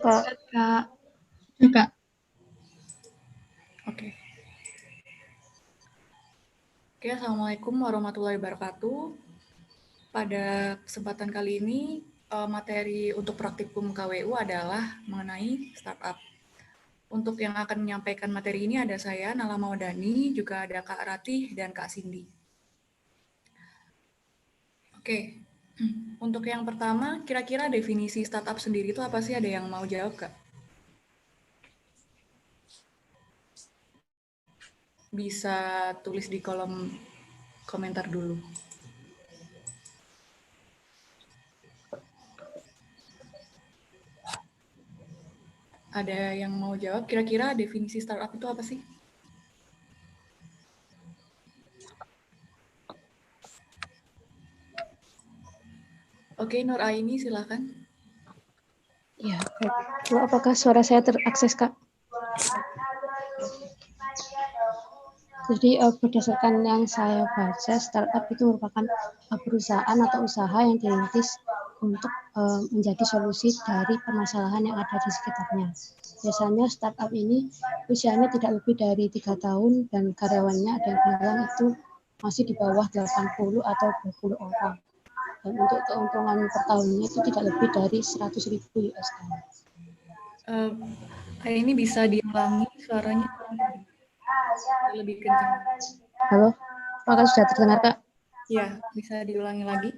Kak. Kak. Ya, Kak. Oke. Oke, Assalamualaikum warahmatullahi wabarakatuh. Pada kesempatan kali ini, materi untuk praktikum KWU adalah mengenai startup. Untuk yang akan menyampaikan materi ini ada saya, Nala Maudani, juga ada Kak Ratih dan Kak Cindy. Oke, untuk yang pertama, kira-kira definisi startup sendiri itu apa sih? Ada yang mau jawab, Kak? Bisa tulis di kolom komentar dulu. Ada yang mau jawab, kira-kira definisi startup itu apa sih? Oke, Nur Aini, silakan. Ya, baik. Apakah suara saya terakses, Kak? Jadi berdasarkan yang saya baca, startup itu merupakan perusahaan atau usaha yang dirintis untuk menjadi solusi dari permasalahan yang ada di sekitarnya. Biasanya startup ini usianya tidak lebih dari 3 tahun dan karyawannya ada yang bilang itu masih di bawah 80 atau 20 orang. Dan untuk keuntungan per tahunnya itu tidak lebih dari 100.000 US dollar. Ini bisa diulangi suaranya lebih kencang. Halo, apakah sudah terdengar, Kak? Ya, bisa diulangi lagi.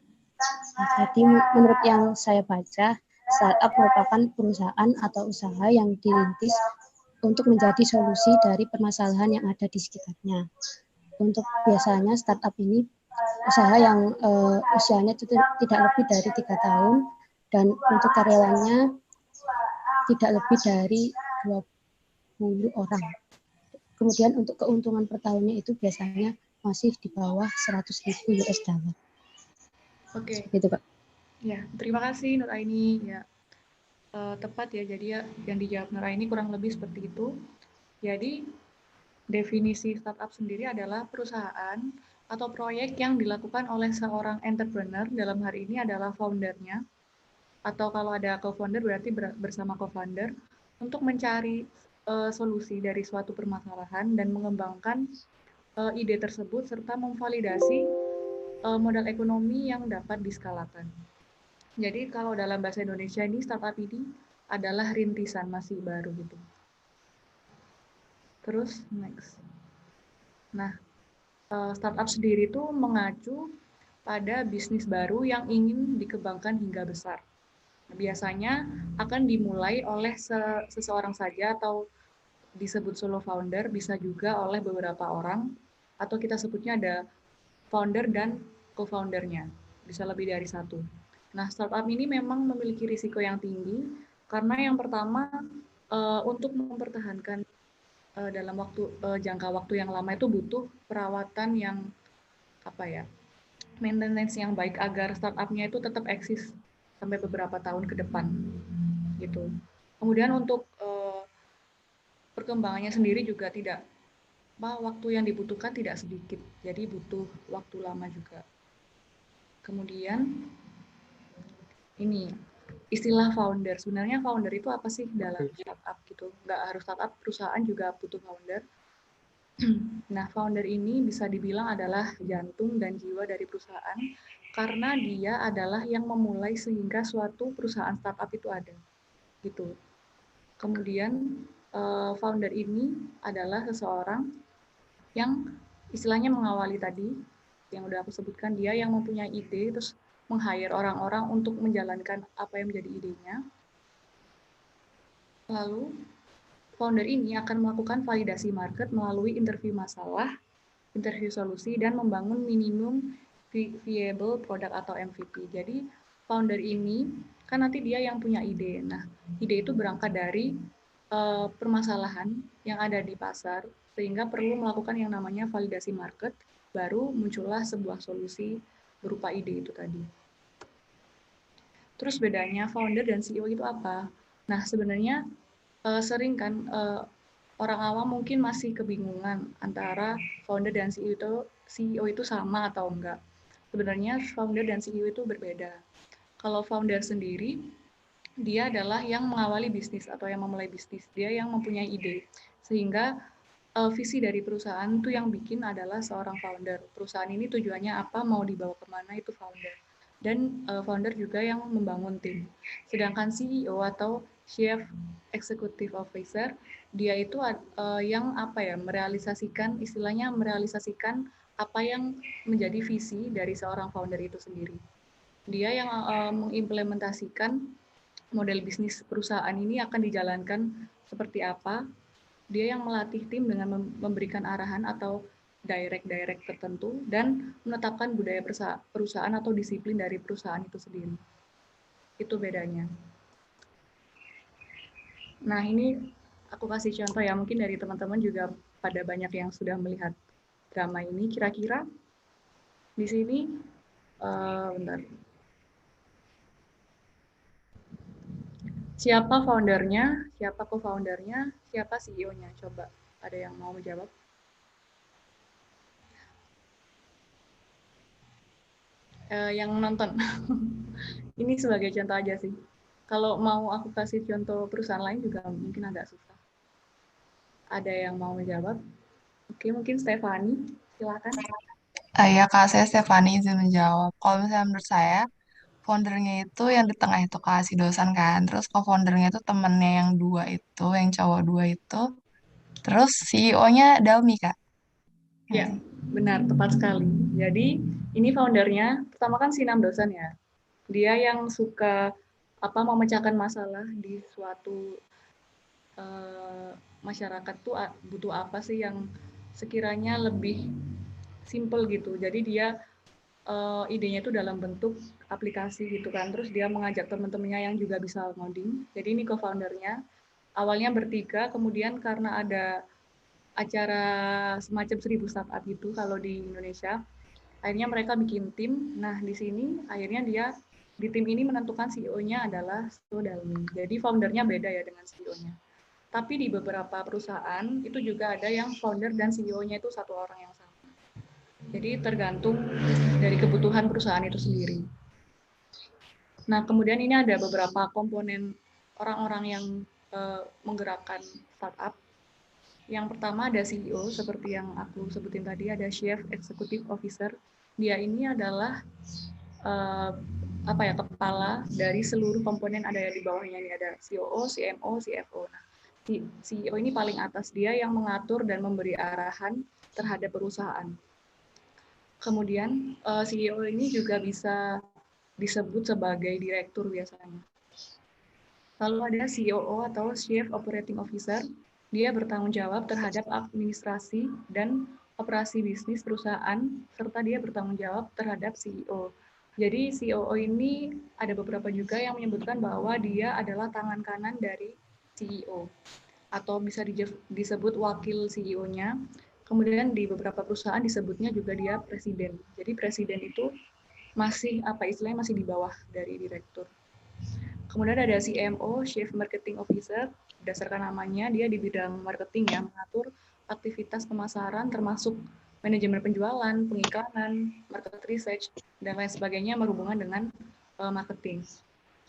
Jadi menurut yang saya baca, startup merupakan perusahaan atau usaha yang dirintis untuk menjadi solusi dari permasalahan yang ada di sekitarnya. Untuk biasanya startup ini usaha yang usianya itu tidak lebih dari 3 tahun dan untuk karyawannya tidak lebih dari 20 orang. Kemudian untuk keuntungan per tahunnya itu biasanya masih di bawah 100.000 US dollar. Oke. Gitu, Pak. Ya, terima kasih Nur Aini. Ya, tepat ya. Jadi ya yang dijawab Nur Aini kurang lebih seperti itu. Jadi definisi startup sendiri adalah perusahaan atau proyek yang dilakukan oleh seorang entrepreneur, dalam hari ini adalah foundernya, atau kalau ada co-founder berarti bersama co-founder, untuk mencari solusi dari suatu permasalahan dan mengembangkan ide tersebut serta memvalidasi modal ekonomi yang dapat diskalakan. Jadi kalau dalam bahasa Indonesia ini startup ini adalah rintisan, masih baru gitu. Terus next. Nah, startup sendiri itu mengacu pada bisnis baru yang ingin dikembangkan hingga besar. Biasanya akan dimulai oleh seseorang saja atau disebut solo founder, bisa juga oleh beberapa orang, atau kita sebutnya ada founder dan co-foundernya, bisa lebih dari satu. Nah, startup ini memang memiliki risiko yang tinggi, karena yang pertama, untuk mempertahankan dalam jangka waktu yang lama itu butuh perawatan yang apa ya, maintenance yang baik agar startupnya itu tetap eksis sampai beberapa tahun ke depan gitu. Kemudian untuk perkembangannya sendiri juga tidak waktu yang dibutuhkan tidak sedikit, jadi butuh waktu lama juga. Kemudian ini istilah founder, sebenarnya founder itu apa sih dalam startup gitu? Nggak harus startup, perusahaan juga butuh founder. Nah, founder ini bisa dibilang adalah jantung dan jiwa dari perusahaan karena dia adalah yang memulai sehingga suatu perusahaan startup itu ada gitu. Kemudian founder ini adalah seseorang yang istilahnya mengawali tadi yang udah aku sebutkan, dia yang mempunyai ide terus meng-hire orang-orang untuk menjalankan apa yang menjadi idenya. Lalu founder ini akan melakukan validasi market melalui interview masalah, interview solusi, dan membangun minimum viable product atau MVP. Jadi founder ini kan nanti dia yang punya ide. Nah, ide itu berangkat dari permasalahan yang ada di pasar, sehingga perlu melakukan yang namanya validasi market, baru muncullah sebuah solusi berupa ide itu tadi. Terus bedanya founder dan CEO itu apa? Nah, sebenarnya sering kan orang awam mungkin masih kebingungan antara founder dan CEO itu sama atau enggak. Sebenarnya founder dan CEO itu berbeda. Kalau founder sendiri dia adalah yang mengawali bisnis atau yang memulai bisnis. Dia yang mempunyai ide. Sehingga visi dari perusahaan itu yang bikin adalah seorang founder. Perusahaan ini tujuannya apa, mau dibawa kemana, itu founder. Dan founder juga yang membangun tim. Sedangkan CEO atau Chief Executive Officer, dia itu yang apa ya, merealisasikan, istilahnya merealisasikan apa yang menjadi visi dari seorang founder itu sendiri. Dia yang mengimplementasikan model bisnis perusahaan ini akan dijalankan seperti apa. Dia yang melatih tim dengan memberikan arahan atau direct tertentu dan menetapkan budaya perusahaan atau disiplin dari perusahaan itu sendiri. Itu bedanya. Nah, ini aku kasih contoh ya, mungkin dari teman-teman juga pada banyak yang sudah melihat drama ini. Kira-kira di sini, bentar. Siapa foundernya, siapa co-foundernya, siapa CEO-nya? Coba ada yang mau menjawab? Yang nonton. Ini sebagai contoh aja sih. Kalau mau aku kasih contoh perusahaan lain juga mungkin agak susah. Ada yang mau menjawab? Oke, mungkin Stefani, silakan. Ya, Kak, saya Stefani izin menjawab. Kalau misalnya menurut saya, foundernya itu yang di tengah itu Kak, si dosen kan. Terus co-foundernya itu temennya yang dua itu, yang cowok dua itu. Terus CEO-nya Dalmi, Kak. Ya Ya, sih? benar, tepat sekali. Jadi, ini foundernya, pertama kan Sinam dosen ya. Dia yang suka memecahkan masalah di suatu masyarakat tuh butuh apa sih yang sekiranya lebih simple gitu. Jadi dia idenya itu dalam bentuk aplikasi gitu kan. Terus dia mengajak teman-temannya yang juga bisa ngoding. Jadi ini co-foundernya. Awalnya bertiga, kemudian karena ada acara semacam 1000 startup gitu kalau di Indonesia, akhirnya mereka bikin tim. Nah, di sini akhirnya dia di tim ini menentukan CEO-nya adalah CEO Dalmi. Jadi foundernya beda ya dengan CEO-nya. Tapi di beberapa perusahaan itu juga ada yang founder dan CEO-nya itu satu orang yang sama. Jadi tergantung dari kebutuhan perusahaan itu sendiri. Nah, kemudian ini ada beberapa komponen orang-orang yang menggerakkan startup. Yang pertama ada CEO, seperti yang aku sebutin tadi, ada Chief Executive Officer. Dia ini adalah kepala dari seluruh komponen ada di bawahnya. Ini ada COO, CMO, CFO. Nah, CEO ini paling atas, dia yang mengatur dan memberi arahan terhadap perusahaan. Kemudian CEO ini juga bisa disebut sebagai direktur biasanya. Lalu ada COO atau Chief Operating Officer, dia bertanggung jawab terhadap administrasi dan operasi bisnis perusahaan, serta dia bertanggung jawab terhadap CEO. Jadi COO ini ada beberapa juga yang menyebutkan bahwa dia adalah tangan kanan dari CEO, atau bisa disebut wakil CEO-nya. Kemudian di beberapa perusahaan disebutnya juga dia presiden. Jadi presiden itu masih istilahnya masih di bawah dari direktur. Kemudian ada CMO, Chief Marketing Officer. Berdasarkan namanya, dia di bidang marketing ya, mengatur aktivitas pemasaran termasuk manajemen penjualan, pengiklanan, market research, dan lain sebagainya berhubungan dengan marketing.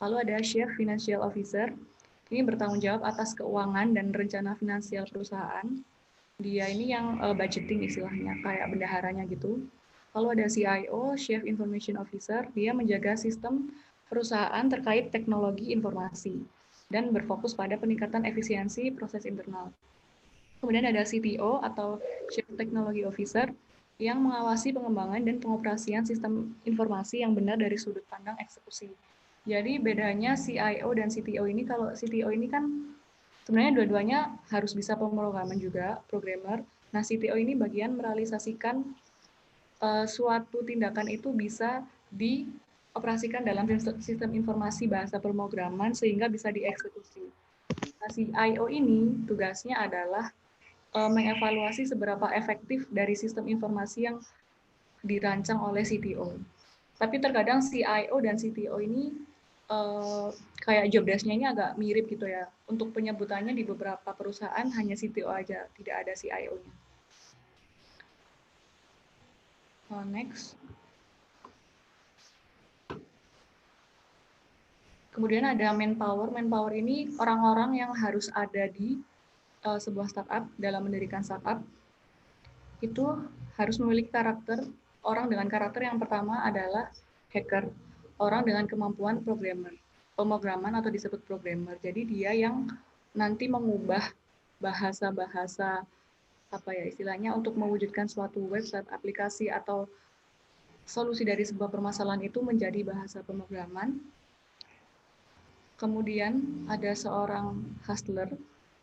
Lalu ada Chief Financial Officer. Ini bertanggung jawab atas keuangan dan rencana finansial perusahaan. Dia ini yang budgeting istilahnya, kayak bendaharanya gitu. Lalu ada CIO, Chief Information Officer. Dia menjaga sistem perusahaan terkait teknologi informasi dan berfokus pada peningkatan efisiensi proses internal. Kemudian ada CTO atau Chief Technology Officer yang mengawasi pengembangan dan pengoperasian sistem informasi yang benar dari sudut pandang eksekusi. Jadi bedanya CIO dan CTO ini, kalau CTO ini kan sebenarnya dua-duanya harus bisa pemrograman juga, programmer. Nah, CTO ini bagian merealisasikan suatu tindakan itu bisa dioperasikan dalam sistem informasi bahasa pemrograman sehingga bisa dieksekusi. Nah, CIO ini tugasnya adalah mengevaluasi seberapa efektif dari sistem informasi yang dirancang oleh CTO. Tapi terkadang CIO dan CTO ini kayak job desk-nya ini agak mirip gitu ya. Untuk penyebutannya di beberapa perusahaan hanya CTO aja, tidak ada CIO-nya. Next. Kemudian ada manpower. Manpower ini orang-orang yang harus ada di sebuah startup. Dalam mendirikan startup itu harus memiliki karakter. Orang dengan karakter yang pertama adalah hacker, orang dengan kemampuan pemrograman atau disebut programmer. Jadi dia yang nanti mengubah bahasa-bahasa apa ya istilahnya untuk mewujudkan suatu website, aplikasi atau solusi dari sebuah permasalahan itu menjadi bahasa pemrograman. Kemudian ada seorang hustler.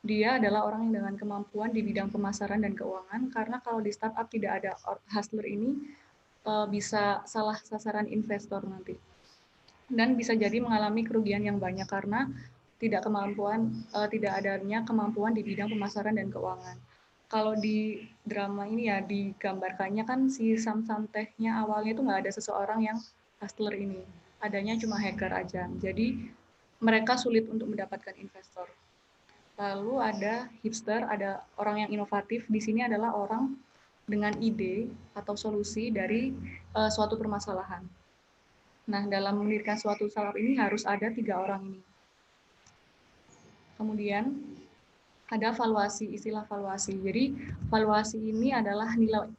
Dia adalah orang yang dengan kemampuan di bidang pemasaran dan keuangan, karena kalau di startup tidak ada hustler ini bisa salah sasaran investor nanti. Dan bisa jadi mengalami kerugian yang banyak karena tidak adanya kemampuan di bidang pemasaran dan keuangan. Kalau di drama ini ya digambarkannya kan si Samsantehnya awalnya itu nggak ada seseorang yang hustler ini, adanya cuma hacker aja. Jadi mereka sulit untuk mendapatkan investor. Lalu ada hipster, ada orang yang inovatif. Di sini adalah orang dengan ide atau solusi dari suatu permasalahan. Nah, dalam mendirikan suatu startup ini harus ada 3 orang ini. Kemudian ada valuasi, istilah valuasi. Jadi valuasi ini adalah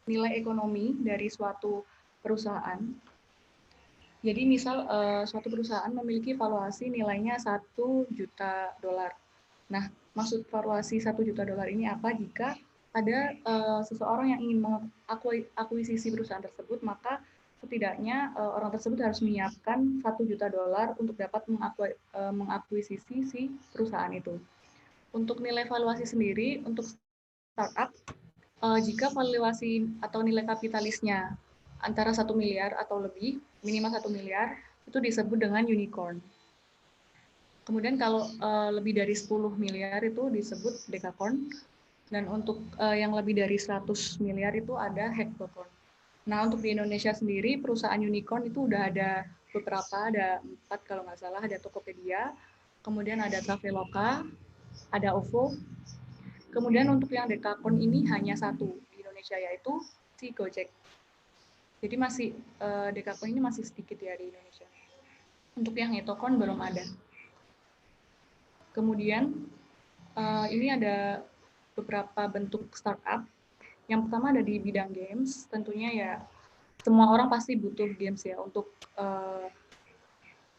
nilai ekonomi dari suatu perusahaan. Jadi misal suatu perusahaan memiliki valuasi nilainya 1 juta dolar. Nah, maksud valuasi 1 juta dolar ini apa? Jika ada seseorang yang ingin mengakuisisi perusahaan tersebut, maka setidaknya orang tersebut harus menyiapkan 1 juta dolar untuk dapat mengakuisisi si perusahaan itu. Untuk nilai valuasi sendiri, untuk startup, jika valuasi atau nilai kapitalisnya antara 1 miliar atau lebih, minimal 1 miliar, itu disebut dengan unicorn. Kemudian kalau lebih dari 10 miliar itu disebut decacorn, dan untuk yang lebih dari 100 miliar itu ada hexacorn. Nah, untuk di Indonesia sendiri, perusahaan unicorn itu udah ada beberapa, ada 4 kalau nggak salah, ada Tokopedia, kemudian ada Traveloka, ada OVO. Kemudian untuk yang decacorn ini hanya 1 di Indonesia, yaitu si Gojek. Jadi masih decacorn ini masih sedikit ya di Indonesia. Untuk yang hexacorn belum ada. Kemudian ini ada beberapa bentuk startup. Yang pertama ada di bidang games. Tentunya ya semua orang pasti butuh games ya untuk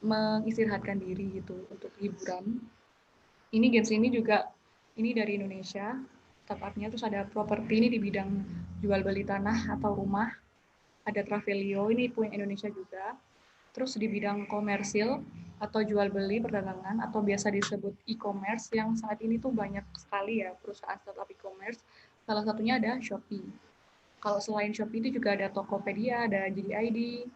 mengistirahatkan diri gitu, untuk hiburan. Ini games ini juga ini dari Indonesia startupnya. Terus ada properti ini di bidang jual beli tanah atau rumah. Ada Travelio ini punya Indonesia juga. Terus di bidang komersil atau jual beli perdagangan atau biasa disebut e-commerce yang saat ini tuh banyak sekali ya perusahaan startup e-commerce. Salah satunya ada Shopee. Kalau selain Shopee itu juga ada Tokopedia, ada JDID,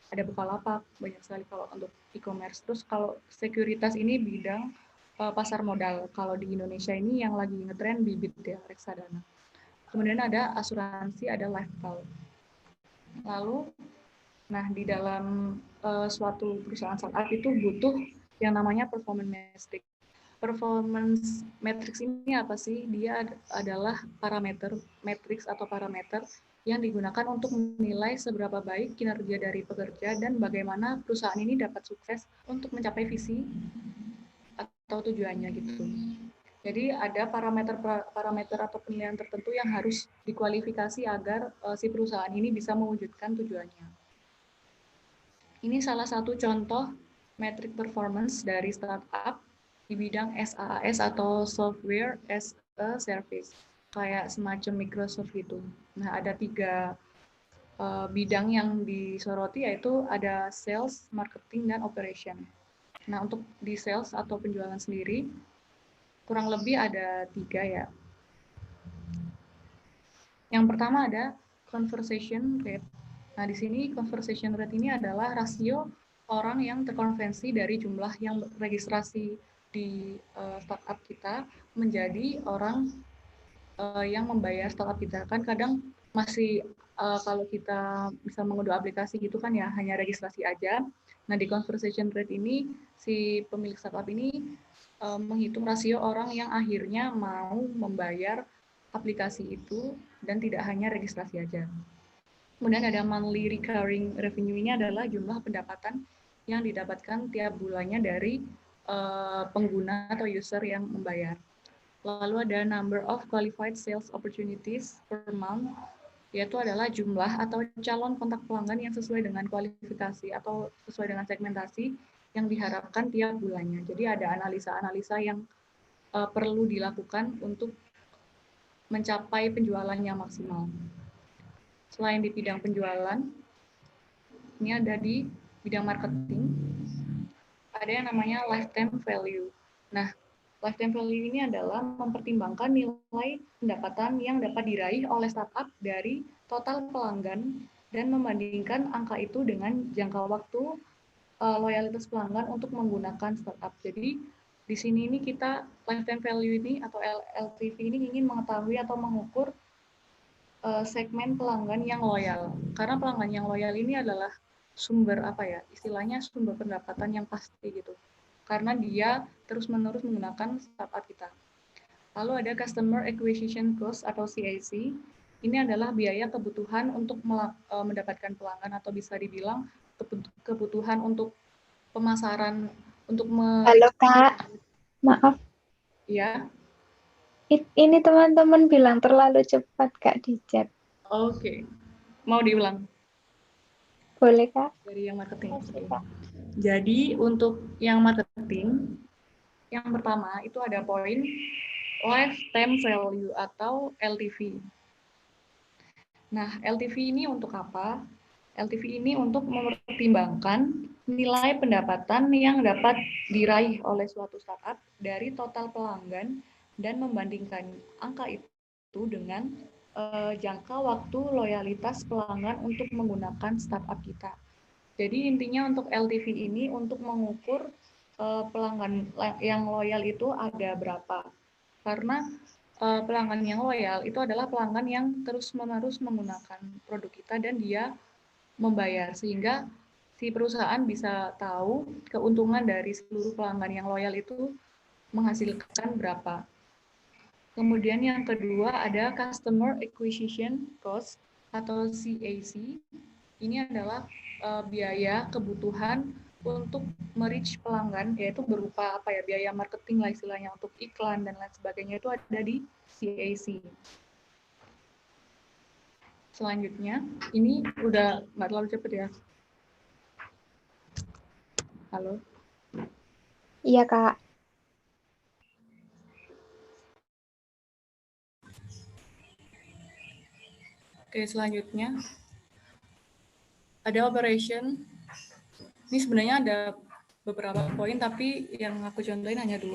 ada Bukalapak, banyak sekali kalau untuk e-commerce. Terus kalau sekuritas ini bidang pasar modal. Kalau di Indonesia ini yang lagi ngetren Bibit ya, reksadana. Kemudian ada asuransi, ada Lifecal. Lalu nah, di dalam suatu perusahaan startup itu butuh yang namanya performance metric. Performance metrics ini apa sih? Dia adalah matriks atau parameter yang digunakan untuk menilai seberapa baik kinerja dari pekerja dan bagaimana perusahaan ini dapat sukses untuk mencapai visi atau tujuannya gitu. Jadi ada parameter atau penilaian tertentu yang harus dikualifikasi agar si perusahaan ini bisa mewujudkan tujuannya. Ini salah satu contoh metric performance dari startup di bidang SaaS atau Software as a Service, kayak semacam Microsoft gitu. Nah, ada 3 bidang yang disoroti, yaitu ada sales, marketing, dan operation. Nah, untuk di sales atau penjualan sendiri, kurang lebih ada 3 ya. Yang pertama ada conversation rate. Nah, di sini conversation rate ini adalah rasio orang yang terkonversi dari jumlah yang registrasi di startup kita menjadi orang yang membayar startup kita. Kan kadang masih kalau kita bisa mengunduh aplikasi gitu kan ya hanya registrasi aja. Nah, di conversation rate ini si pemilik startup ini menghitung rasio orang yang akhirnya mau membayar aplikasi itu dan tidak hanya registrasi aja. Kemudian ada monthly recurring revenue, ini adalah jumlah pendapatan yang didapatkan tiap bulannya dari pengguna atau user yang membayar. Lalu ada number of qualified sales opportunities per month, yaitu adalah jumlah atau calon kontak pelanggan yang sesuai dengan kualifikasi atau sesuai dengan segmentasi yang diharapkan tiap bulannya. Jadi ada analisa-analisa yang perlu dilakukan untuk mencapai penjualannya maksimal. Selain di bidang penjualan, ini ada di bidang marketing, ada yang namanya lifetime value. Nah, lifetime value ini adalah mempertimbangkan nilai pendapatan yang dapat diraih oleh startup dari total pelanggan dan membandingkan angka itu dengan jangka waktu loyalitas pelanggan untuk menggunakan startup. Jadi di sini ini kita lifetime value ini atau LTV ini ingin mengetahui atau mengukur segmen pelanggan yang loyal. Karena pelanggan yang loyal ini adalah sumber istilahnya sumber pendapatan yang pasti gitu. Karena dia terus-menerus menggunakan startup kita. Lalu ada Customer Acquisition Cost atau CAC. Ini adalah biaya kebutuhan untuk mendapatkan pelanggan atau bisa dibilang kebutuhan untuk pemasaran untuk Halo Kak, maaf. Ya. Ini teman-teman bilang terlalu cepat Kak di chat. Oke. Mau diulang? Boleh Kak? Dari yang marketing. Oke, Kak. Jadi untuk yang marketing, yang pertama itu ada poin lifetime value atau LTV. Nah, LTV ini untuk apa? LTV ini untuk mempertimbangkan nilai pendapatan yang dapat diraih oleh suatu startup dari total pelanggan dan membandingkan angka itu dengan jangka waktu loyalitas pelanggan untuk menggunakan startup kita. Jadi intinya untuk LTV ini untuk mengukur pelanggan yang loyal itu ada berapa. Karena pelanggan yang loyal itu adalah pelanggan yang terus-menerus menggunakan produk kita dan dia membayar, sehingga si perusahaan bisa tahu keuntungan dari seluruh pelanggan yang loyal itu menghasilkan berapa. Kemudian yang kedua ada Customer Acquisition Cost atau CAC. Ini adalah biaya kebutuhan untuk merich pelanggan, yaitu berupa biaya marketing lah istilahnya, untuk iklan dan lain sebagainya, itu ada di CAC. Selanjutnya, ini udah nggak terlalu cepet ya. Halo? Iya Kak. Oke, selanjutnya ada operation. Ini sebenarnya ada beberapa poin, tapi yang aku contohin hanya 2.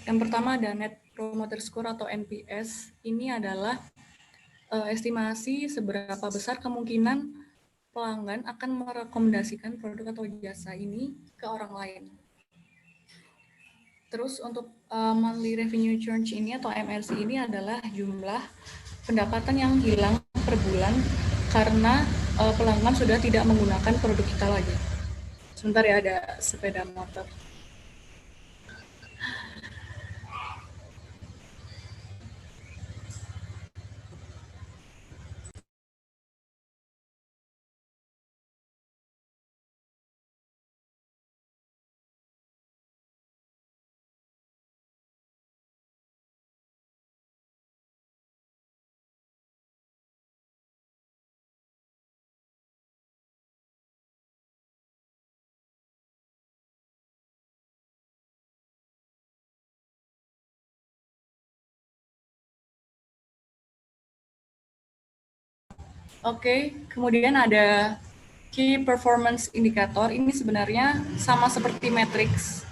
Yang pertama ada Net Promoter Score atau NPS. Ini adalah estimasi seberapa besar kemungkinan pelanggan akan merekomendasikan produk atau jasa ini ke orang lain. Terus untuk monthly revenue change ini atau MRC ini adalah jumlah pendapatan yang hilang per bulan karena pelanggan sudah tidak menggunakan produk kita lagi. Sebentar ya, ada sepeda motor. Oke, kemudian ada Key Performance Indicator. Ini sebenarnya sama seperti matrix.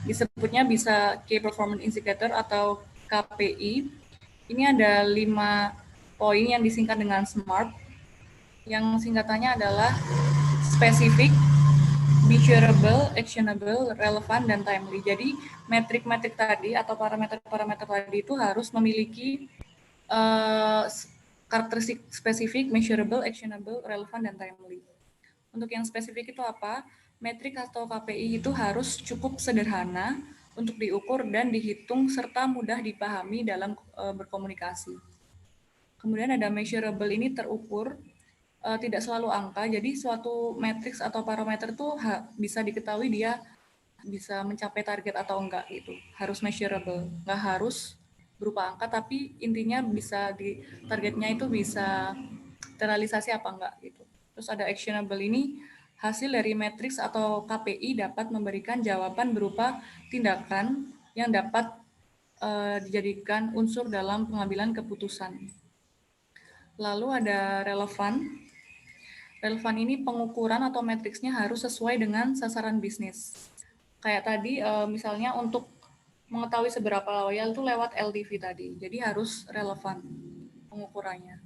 Disebutnya bisa Key Performance Indicator atau KPI. Ini ada 5 poin yang disingkat dengan SMART. Yang singkatannya adalah Specific, Measurable, Actionable, Relevant, dan Timely. Jadi metrik-metrik tadi atau parameter-parameter tadi itu harus memiliki karakteristik spesifik, measurable, actionable, relevant, dan timely. Untuk yang spesifik itu apa? Metrik atau KPI itu harus cukup sederhana untuk diukur dan dihitung serta mudah dipahami dalam berkomunikasi. Kemudian ada measurable, ini terukur tidak selalu angka, jadi suatu matriks atau parameter tuh bisa diketahui dia bisa mencapai target atau enggak gitu. Harus measurable, nggak harus berupa angka, tapi intinya bisa di targetnya itu bisa terrealisasi apa enggak gitu. Terus ada actionable ini hasil dari matriks atau KPI dapat memberikan jawaban berupa tindakan yang dapat dijadikan unsur dalam pengambilan keputusan. Lalu ada relevan. Relevan ini pengukuran atau matriksnya harus sesuai dengan sasaran bisnis. Kayak tadi misalnya untuk mengetahui seberapa loyal itu lewat LTV tadi. Jadi harus relevan pengukurannya.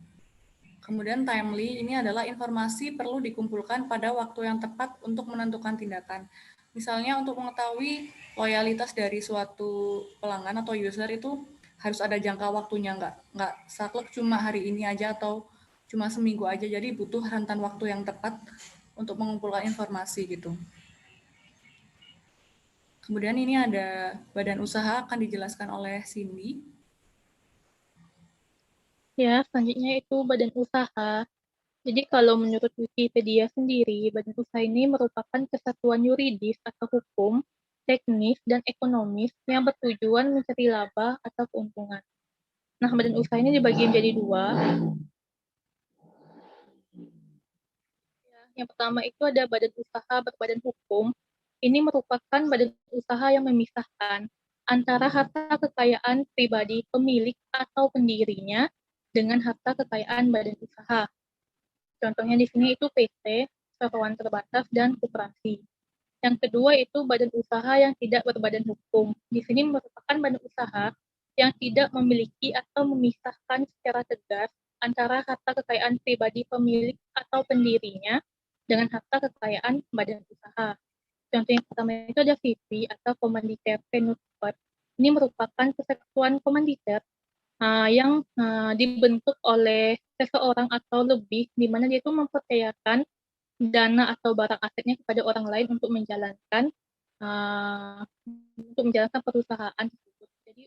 Kemudian timely ini adalah informasi perlu dikumpulkan pada waktu yang tepat untuk menentukan tindakan. Misalnya untuk mengetahui loyalitas dari suatu pelanggan atau user itu harus ada jangka waktunya, nggak saklek cuma hari ini aja atau cuma seminggu aja. Jadi butuh rentan waktu yang tepat untuk mengumpulkan informasi gitu. Kemudian ini ada badan usaha akan dijelaskan oleh Cindy. Ya, selanjutnya itu badan usaha. Jadi kalau menurut Wikipedia sendiri, badan usaha ini merupakan kesatuan yuridis atau hukum, teknis, dan ekonomis yang bertujuan mencari laba atau keuntungan. Nah, badan usaha ini dibagi menjadi dua. Yang pertama itu ada badan usaha berbadan hukum. Ini merupakan badan usaha yang memisahkan antara harta kekayaan pribadi pemilik atau pendirinya dengan harta kekayaan badan usaha. Contohnya di sini itu PT, seroan terbatas, dan koperasi. Yang kedua itu badan usaha yang tidak berbadan hukum. Di sini merupakan badan usaha yang tidak memiliki atau memisahkan secara tegas antara harta kekayaan pribadi pemilik atau pendirinya dengan harta kekayaan badan usaha. Contoh yang pertama itu ada VP atau Komanditer Penutpet. Ini merupakan kesatuan komanditer yang dibentuk oleh seseorang atau lebih, di mana dia itu mempercayakan dana atau barang asetnya kepada orang lain untuk menjalankan perusahaan tersebut. Jadi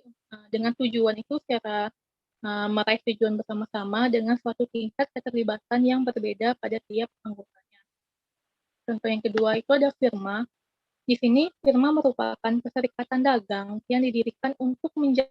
dengan tujuan itu secara meraih tujuan bersama-sama dengan suatu tingkat keterlibatan yang berbeda pada tiap anggotanya. Contoh yang kedua itu ada firma. Di sini firma merupakan perserikatan dagang yang didirikan untuk menjaga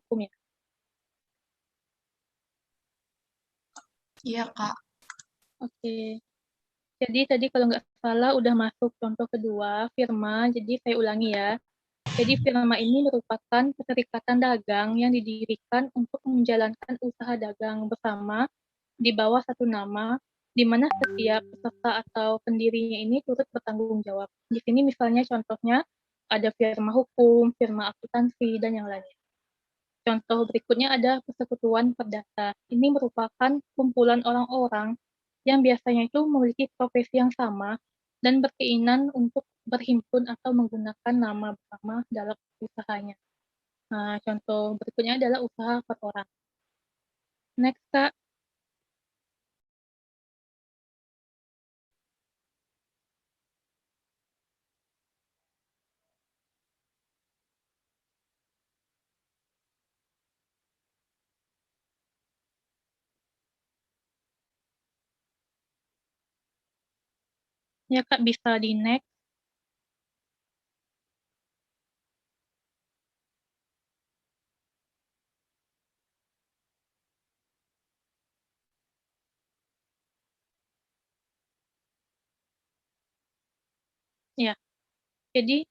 hukum ya. Iya, Kak. Oke. Jadi tadi kalau nggak salah udah masuk contoh kedua, firma. Jadi saya ulangi ya. Jadi firma ini merupakan keterikatan dagang yang didirikan untuk menjalankan usaha dagang bersama di bawah satu nama, di mana setiap peserta atau pendirinya ini turut bertanggung jawab. Di sini misalnya contohnya ada firma hukum, firma akuntansi, dan yang lainnya. Contoh berikutnya ada persekutuan perdata. Ini merupakan kumpulan orang-orang yang biasanya itu memiliki profesi yang sama dan berkeinginan untuk berhimpun atau menggunakan nama bersama dalam usahanya. Nah, contoh berikutnya adalah usaha per orang. Next, Kak. Ya, Kak, bisa di next. Ya, jadi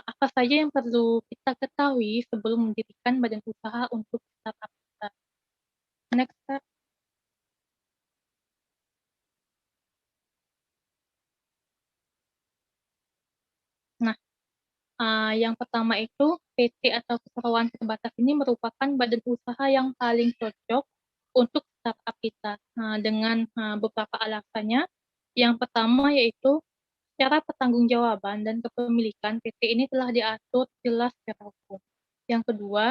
apa saja yang perlu kita ketahui sebelum mendirikan badan usaha untuk startup kita? Next, Kak. Nah, yang pertama itu PT atau keseruan terbatas ini merupakan badan usaha yang paling cocok untuk startup kita. Nah, dengan beberapa alasannya. Yang pertama yaitu secara pertanggungjawaban dan kepemilikan PT ini telah diatur jelas secara hukum. Yang kedua,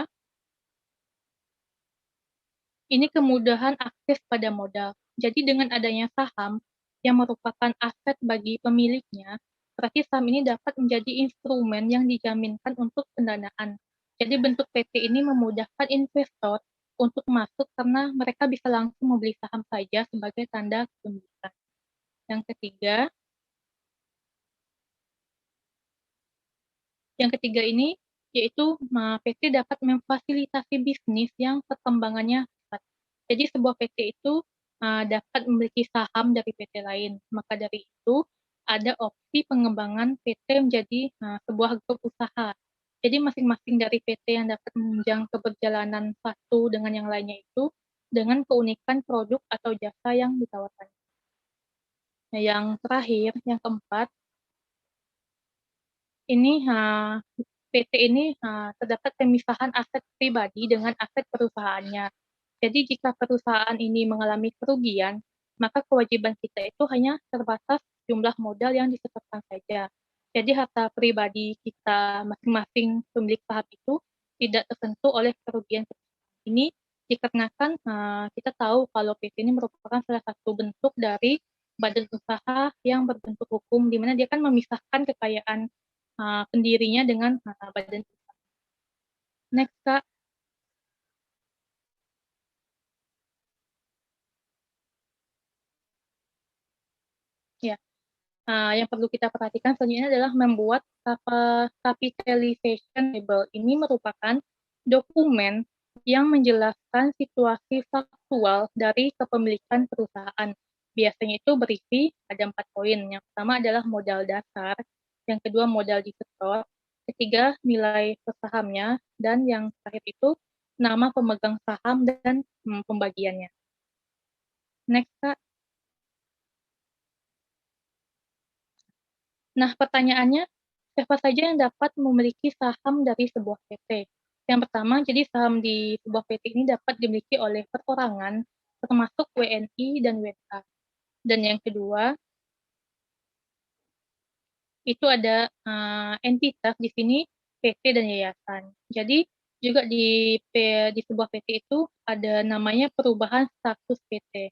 ini kemudahan akses pada modal. Jadi dengan adanya saham yang merupakan aset bagi pemiliknya, berarti saham ini dapat menjadi instrumen yang dijaminkan untuk pendanaan. Jadi bentuk PT ini memudahkan investor untuk masuk karena mereka bisa langsung membeli saham saja sebagai tanda kepemilikan. Yang ketiga ini yaitu PT dapat memfasilitasi bisnis yang perkembangannya cepat. Jadi sebuah PT itu dapat memiliki saham dari PT lain. Maka dari itu ada opsi pengembangan PT menjadi sebuah grup usaha. Jadi masing-masing dari PT yang dapat menunjang keberjalanan satu dengan yang lainnya itu dengan keunikan produk atau jasa yang ditawarkan. Nah, yang terakhir, yang keempat, ini PT ini terdapat pemisahan aset pribadi dengan aset perusahaannya. Jadi jika perusahaan ini mengalami kerugian, maka kewajiban kita itu hanya terbatas jumlah modal yang disetorkan saja. Jadi harta pribadi kita masing-masing pemilik saham itu tidak tersentuh oleh kerugian perusahaan. Ini dikarenakan kita tahu kalau PT ini merupakan salah satu bentuk dari badan usaha yang berbentuk hukum, di mana dia kan memisahkan kekayaan pendirinya dengan badan usaha. Next, Kak. Ya, yang perlu kita perhatikan selanjutnya adalah membuat capitalization table. Ini merupakan dokumen yang menjelaskan situasi faktual dari kepemilikan perusahaan. Biasanya itu berisi ada 4 poin. Yang pertama adalah modal dasar, yang kedua modal disetor, ketiga nilai sahamnya, dan yang terakhir itu nama pemegang saham dan pembagiannya. Next, Kak. Nah, pertanyaannya, siapa saja yang dapat memiliki saham dari sebuah PT? Yang pertama, jadi saham di sebuah PT ini dapat dimiliki oleh perorangan, termasuk WNI dan WNA. Dan yang kedua, itu ada entitas di sini PT dan yayasan. Jadi juga di sebuah PT itu ada namanya perubahan status PT.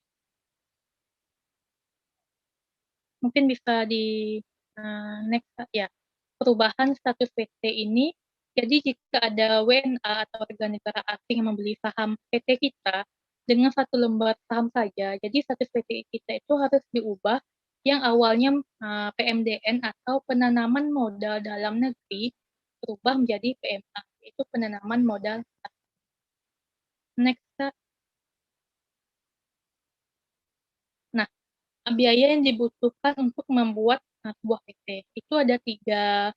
Mungkin bisa di next ya. Perubahan status PT ini, jadi jika ada WNA atau warga negara asing yang membeli saham PT kita dengan satu lembar saham saja, jadi status PT kita itu harus diubah yang awalnya PMDN atau penanaman modal dalam negeri berubah menjadi PMA, yaitu penanaman modal. Next, biaya yang dibutuhkan untuk membuat sebuah PT. Itu ada tiga,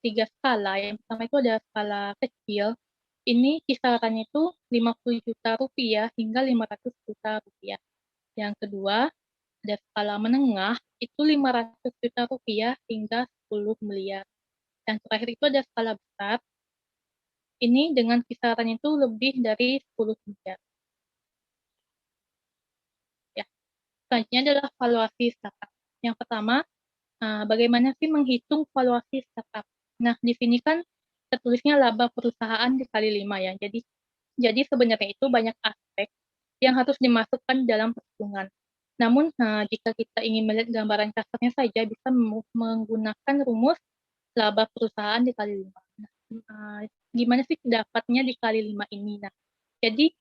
tiga skala. Yang pertama itu ada skala kecil. Ini kisarannya itu 50 juta rupiah hingga 500 juta rupiah. Yang kedua, ada skala menengah, itu 500 juta rupiah hingga 10 miliar. Yang terakhir itu ada skala besar, ini dengan kisarannya itu lebih dari 10 miliar. Ya. Selanjutnya adalah valuasi startup. Yang pertama, bagaimana sih menghitung valuasi startup? Nah, di sini kan tertulisnya laba perusahaan dikali 5 ya. Jadi sebenarnya itu banyak aspek yang harus dimasukkan dalam perhitungan. Namun, jika kita ingin melihat gambaran kasarnya saja, bisa menggunakan rumus laba perusahaan dikali 5. Nah, gimana sih dapatnya dikali 5 ini? Nah, jadi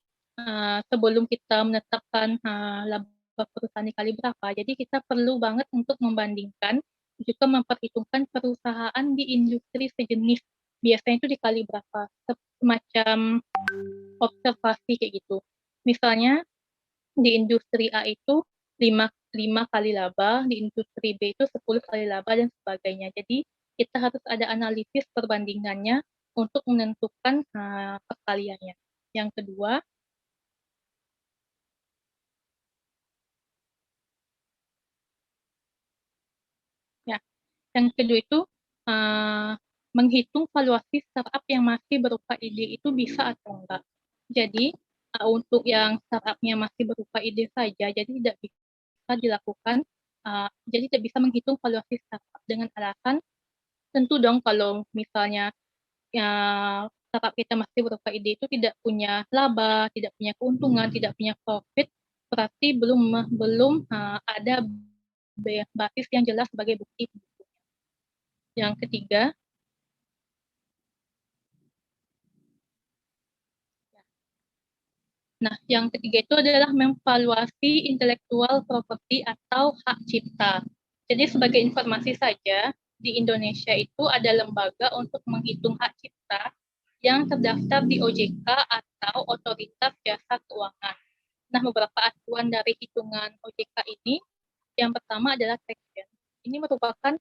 sebelum kita menetapkan laba perusahaan dikali berapa, jadi kita perlu banget untuk membandingkan juga memperhitungkan perusahaan di industri sejenis. Biasanya itu dikali berapa? Semacam observasi kayak gitu. Misalnya di industri A itu 5 kali laba, di industri B itu 10 kali laba, dan sebagainya. Jadi kita harus ada analisis perbandingannya untuk menentukan perkaliannya. Yang kedua, ya, yang kedua itu menghitung valuasi startup yang masih berupa ide itu bisa atau enggak. Jadi untuk yang startupnya masih berupa ide saja, jadi tidak bisa dilakukan, jadi tidak bisa menghitung valuasi startup dengan alasan tentu dong kalau misalnya ya, startup kita masih berupa ide itu tidak punya laba, tidak punya keuntungan, tidak punya profit, berarti belum ada basis yang jelas sebagai bukti. Yang ketiga, itu adalah memvaluasi intellectual property atau hak cipta. Jadi sebagai informasi saja, di Indonesia itu ada lembaga untuk menghitung hak cipta yang terdaftar di OJK atau Otoritas Jasa Keuangan. Nah, beberapa acuan dari hitungan OJK ini, yang pertama adalah taxation. Ini merupakan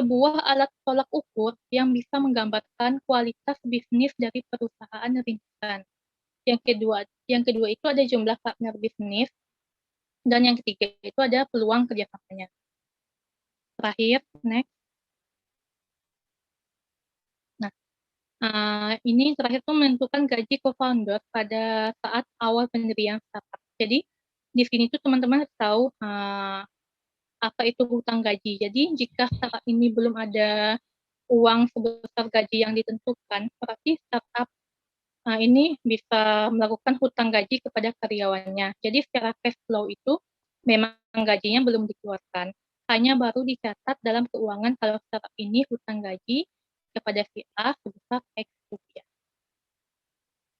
sebuah alat tolak ukur yang bisa menggambarkan kualitas bisnis dari perusahaan rintisan. Yang kedua itu ada jumlah partner bisnis, dan yang ketiga itu ada peluang kerjasamanya. Terakhir, next. Nah, ini terakhir itu menentukan gaji co-founder pada saat awal pendirian startup. Jadi di sini tuh teman-teman harus tahu apa itu hutang gaji. Jadi jika startup ini belum ada uang sebesar gaji yang ditentukan, berarti startup ini bisa melakukan hutang gaji kepada karyawannya. Jadi secara cash flow itu memang gajinya belum dikeluarkan. Hanya baru dicatat dalam keuangan kalau startup ini hutang gaji kepada si A sebesar X rupiah.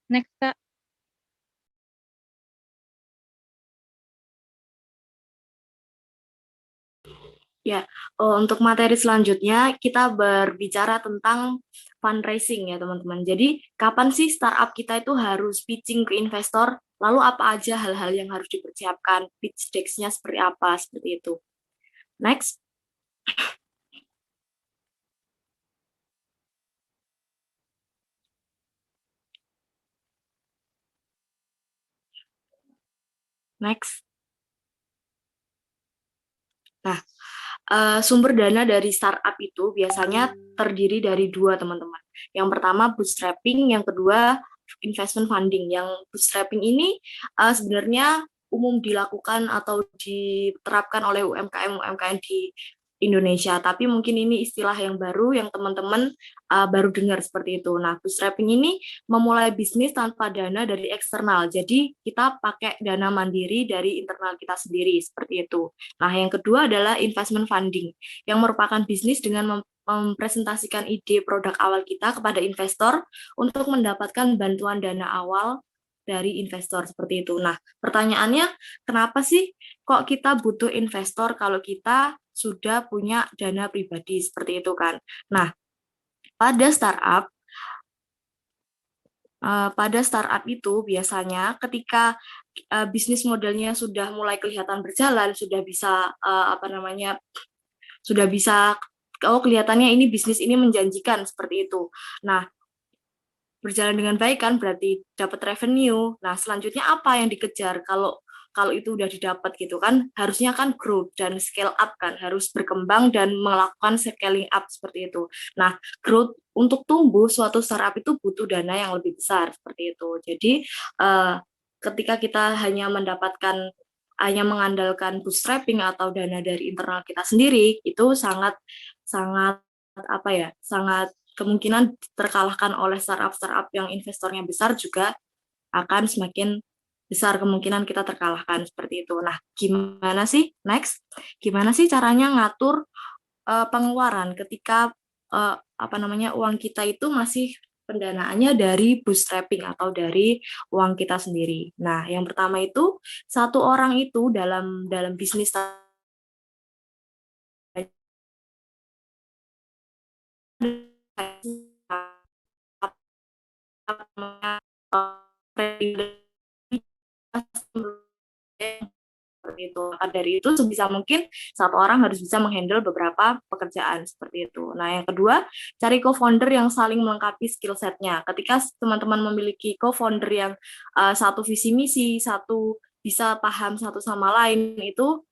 Next, Kak. Ya, untuk materi selanjutnya kita berbicara tentang fundraising ya teman-teman. Jadi kapan sih startup kita itu harus pitching ke investor? Lalu apa aja hal-hal yang harus dipersiapkan? Pitch deck-nya seperti apa? Seperti itu. Next. Next. Nah, sumber dana dari startup itu biasanya terdiri dari dua, teman-teman. Yang pertama bootstrapping, yang kedua investment funding. Yang bootstrapping ini sebenarnya umum dilakukan atau diterapkan oleh UMKM di Indonesia, tapi mungkin ini istilah yang baru yang teman-teman baru dengar seperti itu. Nah, bootstrapping ini memulai bisnis tanpa dana dari eksternal, jadi kita pakai dana mandiri dari internal kita sendiri, seperti itu. Nah, yang kedua adalah investment funding, yang merupakan bisnis dengan mempresentasikan ide produk awal kita kepada investor untuk mendapatkan bantuan dana awal dari investor, seperti itu. Nah, pertanyaannya, kenapa sih kok kita butuh investor kalau kita sudah punya dana pribadi, seperti itu kan? Nah, pada startup itu biasanya ketika bisnis modelnya sudah mulai kelihatan berjalan, sudah bisa sudah bisa kelihatannya ini bisnis ini menjanjikan seperti itu. Nah, berjalan dengan baik kan berarti dapat revenue. Nah, selanjutnya apa yang dikejar kalau itu udah didapat gitu kan, harusnya kan growth dan scale up kan, harus berkembang dan melakukan scaling up seperti itu. Nah, growth untuk tumbuh suatu startup itu butuh dana yang lebih besar seperti itu. Jadi ketika kita hanya mengandalkan bootstrapping atau dana dari internal kita sendiri, itu sangat kemungkinan terkalahkan oleh startup yang investornya besar juga akan semakin besar kemungkinan kita terkalahkan seperti itu. Nah, gimana sih caranya ngatur pengeluaran ketika uang kita itu masih pendanaannya dari bootstrapping atau dari uang kita sendiri. Nah, yang pertama itu satu orang itu dalam bisnis seperti itu. Dari itu sebisa mungkin satu orang harus bisa menghandle beberapa pekerjaan seperti itu. Nah, yang kedua, cari co-founder yang saling melengkapi skill set-nya. Ketika teman-teman memiliki co-founder yang satu visi misi, satu bisa paham satu sama lain, itu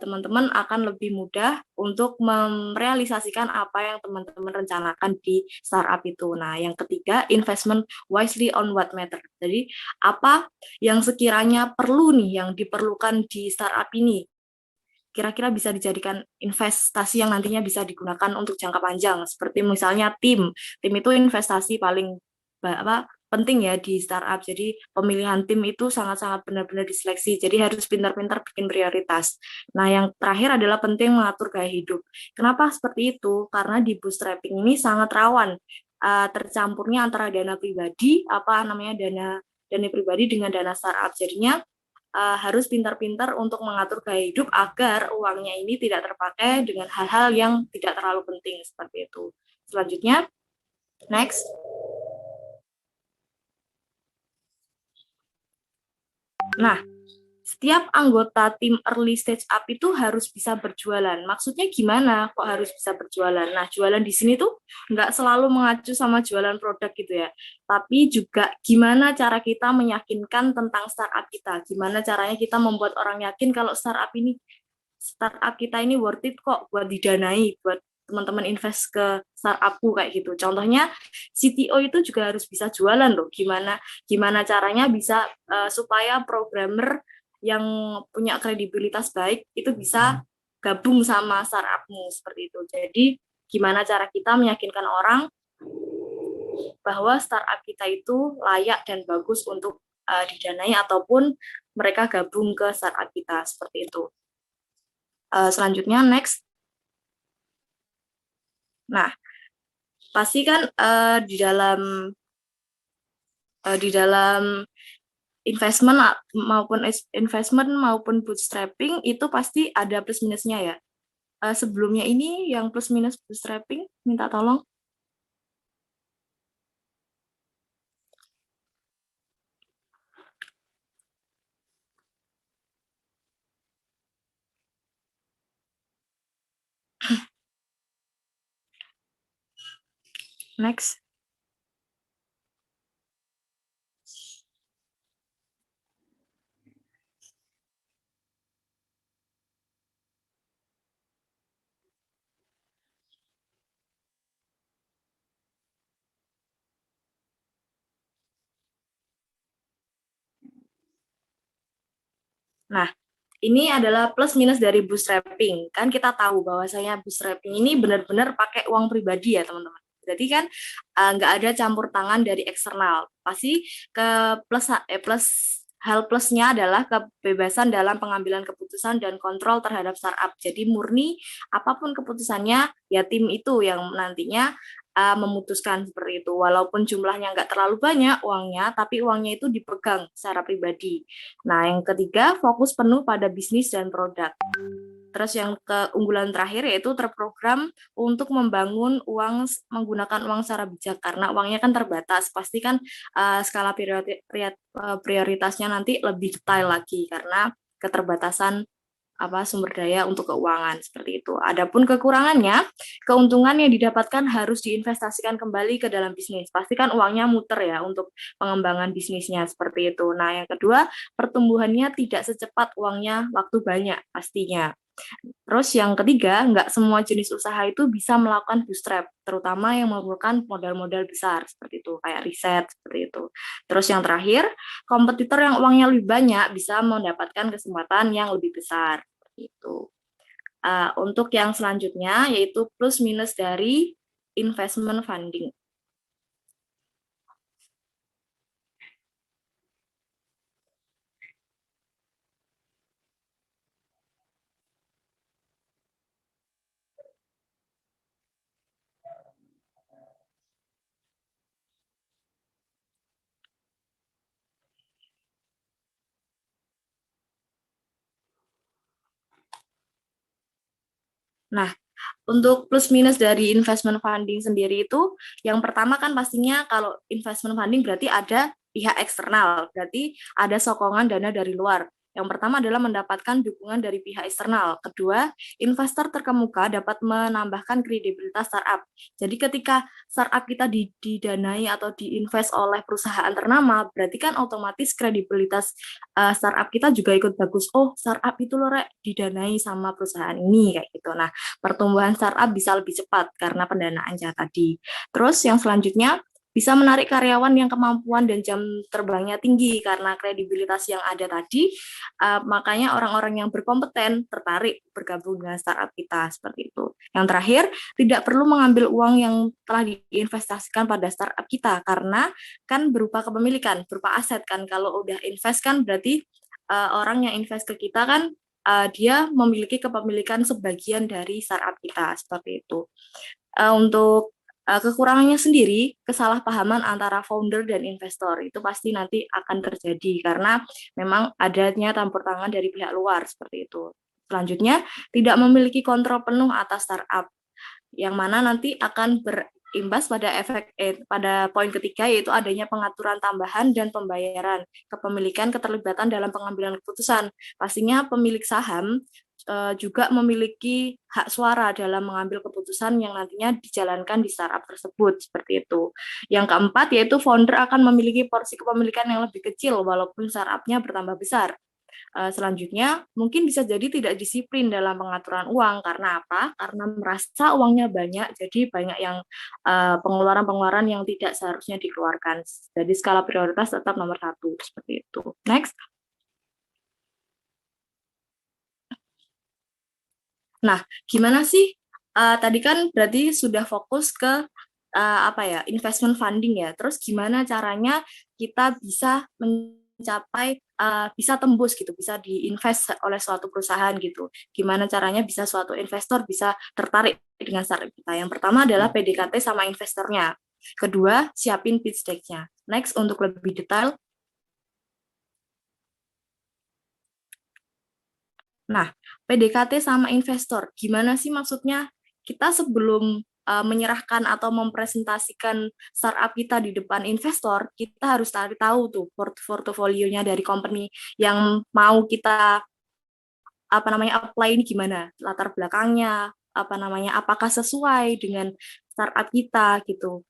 teman-teman akan lebih mudah untuk merealisasikan apa yang teman-teman rencanakan di startup itu. Nah, yang ketiga, investment wisely on what matter. Jadi, apa yang sekiranya perlu nih, yang diperlukan di startup ini, kira-kira bisa dijadikan investasi yang nantinya bisa digunakan untuk jangka panjang. Seperti misalnya tim itu investasi paling penting ya di startup. Jadi pemilihan tim itu sangat-sangat benar-benar diseleksi. Jadi harus pintar-pintar bikin prioritas. Nah, yang terakhir adalah penting mengatur gaya hidup. Kenapa seperti itu? Karena di bootstrapping ini sangat rawan tercampurnya antara dana pribadi, dana pribadi dengan dana startup. Jadinya harus pintar-pintar untuk mengatur gaya hidup agar uangnya ini tidak terpakai dengan hal-hal yang tidak terlalu penting seperti itu. Selanjutnya, next. Nah, setiap anggota tim early stage up itu harus bisa berjualan. Maksudnya gimana kok harus bisa berjualan? Nah, jualan di sini tuh nggak selalu mengacu sama jualan produk gitu ya. Tapi juga gimana cara kita meyakinkan tentang startup kita. Gimana caranya kita membuat orang yakin kalau startup kita ini worth it kok buat didanai, buat teman-teman invest ke startupku kayak gitu. Contohnya CTO itu juga harus bisa jualan loh. Gimana caranya bisa supaya programmer yang punya kredibilitas baik itu bisa gabung sama startupmu seperti itu. Jadi gimana cara kita meyakinkan orang bahwa startup kita itu layak dan bagus untuk didanai ataupun mereka gabung ke startup kita seperti itu. Selanjutnya next. Nah, pasti kan di dalam investment maupun bootstrapping itu pasti ada plus minusnya ya. Sebelumnya ini yang plus minus bootstrapping minta tolong. Next. Nah, ini adalah plus minus dari bootstrapping. Kan kita tahu bahwasanya bootstrapping ini benar-benar pakai uang pribadi ya, teman-teman. Jadi kan nggak ada campur tangan dari eksternal. Pasti hal plusnya adalah kebebasan dalam pengambilan keputusan dan kontrol terhadap startup. Jadi murni apapun keputusannya, ya tim itu yang nantinya memutuskan seperti itu. Walaupun jumlahnya nggak terlalu banyak uangnya, tapi uangnya itu dipegang secara pribadi. Nah, yang ketiga, fokus penuh pada bisnis dan produk. Terus yang keunggulan terakhir yaitu terprogram untuk membangun uang menggunakan uang secara bijak karena uangnya kan terbatas. Pasti kan skala prioritasnya nanti lebih detail lagi karena keterbatasan sumber daya untuk keuangan seperti itu. Adapun kekurangannya, keuntungan yang didapatkan harus diinvestasikan kembali ke dalam bisnis. Pastikan uangnya muter ya untuk pengembangan bisnisnya seperti itu. Nah, yang kedua, pertumbuhannya tidak secepat uangnya waktu banyak pastinya. Terus yang ketiga, nggak semua jenis usaha itu bisa melakukan bootstrap, terutama yang memerlukan modal-modal besar, seperti itu, kayak riset, seperti itu. Terus yang terakhir, kompetitor yang uangnya lebih banyak bisa mendapatkan kesempatan yang lebih besar, seperti itu. Untuk yang selanjutnya, yaitu plus minus dari investment funding. Nah, untuk plus minus dari investment funding sendiri itu, yang pertama kan pastinya kalau investment funding berarti ada pihak eksternal, berarti ada sokongan dana dari luar. Yang pertama adalah mendapatkan dukungan dari pihak eksternal. Kedua, investor terkemuka dapat menambahkan kredibilitas startup. Jadi ketika startup kita didanai atau diinvest oleh perusahaan ternama, berarti kan otomatis kredibilitas startup kita juga ikut bagus. Oh, startup itu loh Rek, didanai sama perusahaan ini kayak gitu. Nah, pertumbuhan startup bisa lebih cepat karena pendanaannya tadi. Terus yang selanjutnya bisa menarik karyawan yang kemampuan dan jam terbangnya tinggi karena kredibilitas yang ada tadi, makanya orang-orang yang berkompeten tertarik bergabung dengan startup kita seperti itu. Yang terakhir, tidak perlu mengambil uang yang telah diinvestasikan pada startup kita karena kan berupa kepemilikan, berupa aset kan. Kalau udah invest kan berarti orang yang invest ke kita kan dia memiliki kepemilikan sebagian dari startup kita seperti itu. Untuk kekurangannya sendiri, kesalahpahaman antara founder dan investor itu pasti nanti akan terjadi karena memang adanya campur tangan dari pihak luar seperti itu. Selanjutnya, tidak memiliki kontrol penuh atas startup, yang mana nanti akan berimbas pada pada poin ketiga yaitu adanya pengaturan tambahan dan pembayaran kepemilikan keterlibatan dalam pengambilan keputusan. Pastinya pemilik saham juga memiliki hak suara dalam mengambil keputusan yang nantinya dijalankan di startup tersebut seperti itu. Yang keempat yaitu founder akan memiliki porsi kepemilikan yang lebih kecil walaupun startupnya bertambah besar. Selanjutnya, mungkin bisa jadi tidak disiplin dalam pengaturan uang. Karena apa? Karena merasa uangnya banyak, jadi banyak yang pengeluaran-pengeluaran yang tidak seharusnya dikeluarkan. Jadi skala prioritas tetap nomor 1, seperti itu. Next. Nah, gimana sih? Tadi kan berarti sudah fokus ke investment funding ya. Terus gimana caranya kita bisa mencapai bisa tembus gitu, bisa diinvest oleh suatu perusahaan gitu. Gimana caranya bisa suatu investor bisa tertarik dengan startup kita? Yang pertama adalah PDKT sama investornya. Kedua, siapin pitch deck-nya. Next, untuk lebih detail. Nah, PDKT sama investor, gimana sih maksudnya? Kita sebelum menyerahkan atau mempresentasikan startup kita di depan investor, kita harus tahu tuh portofolionya dari company yang mau kita apply ini gimana, latar belakangnya, apakah sesuai dengan startup kita gitu.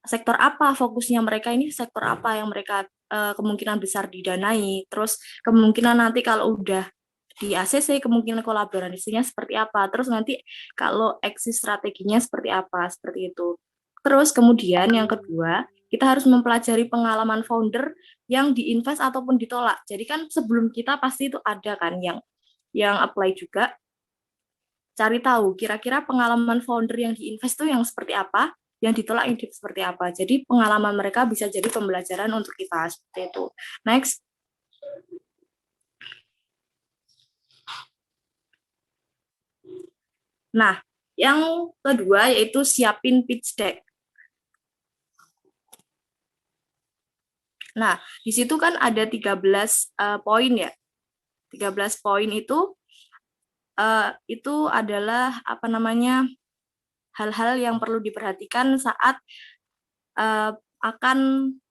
Sektor apa fokusnya mereka ini, sektor apa yang mereka kemungkinan besar didanai, terus kemungkinan nanti kalau udah di ACC kemungkinan kolaborasinya seperti apa, terus nanti kalau exit strateginya seperti apa, seperti itu. Terus kemudian yang kedua, kita harus mempelajari pengalaman founder yang diinvest ataupun ditolak. Jadi kan sebelum kita pasti itu ada kan yang apply juga. Cari tahu kira-kira pengalaman founder yang diinvest itu yang seperti apa, yang ditolak yang seperti apa. Jadi pengalaman mereka bisa jadi pembelajaran untuk kita seperti itu. Next. Nah, yang kedua yaitu siapin pitch deck. Nah, di situ kan ada 13 poin ya. 13 poin itu itu adalah hal-hal yang perlu diperhatikan saat akan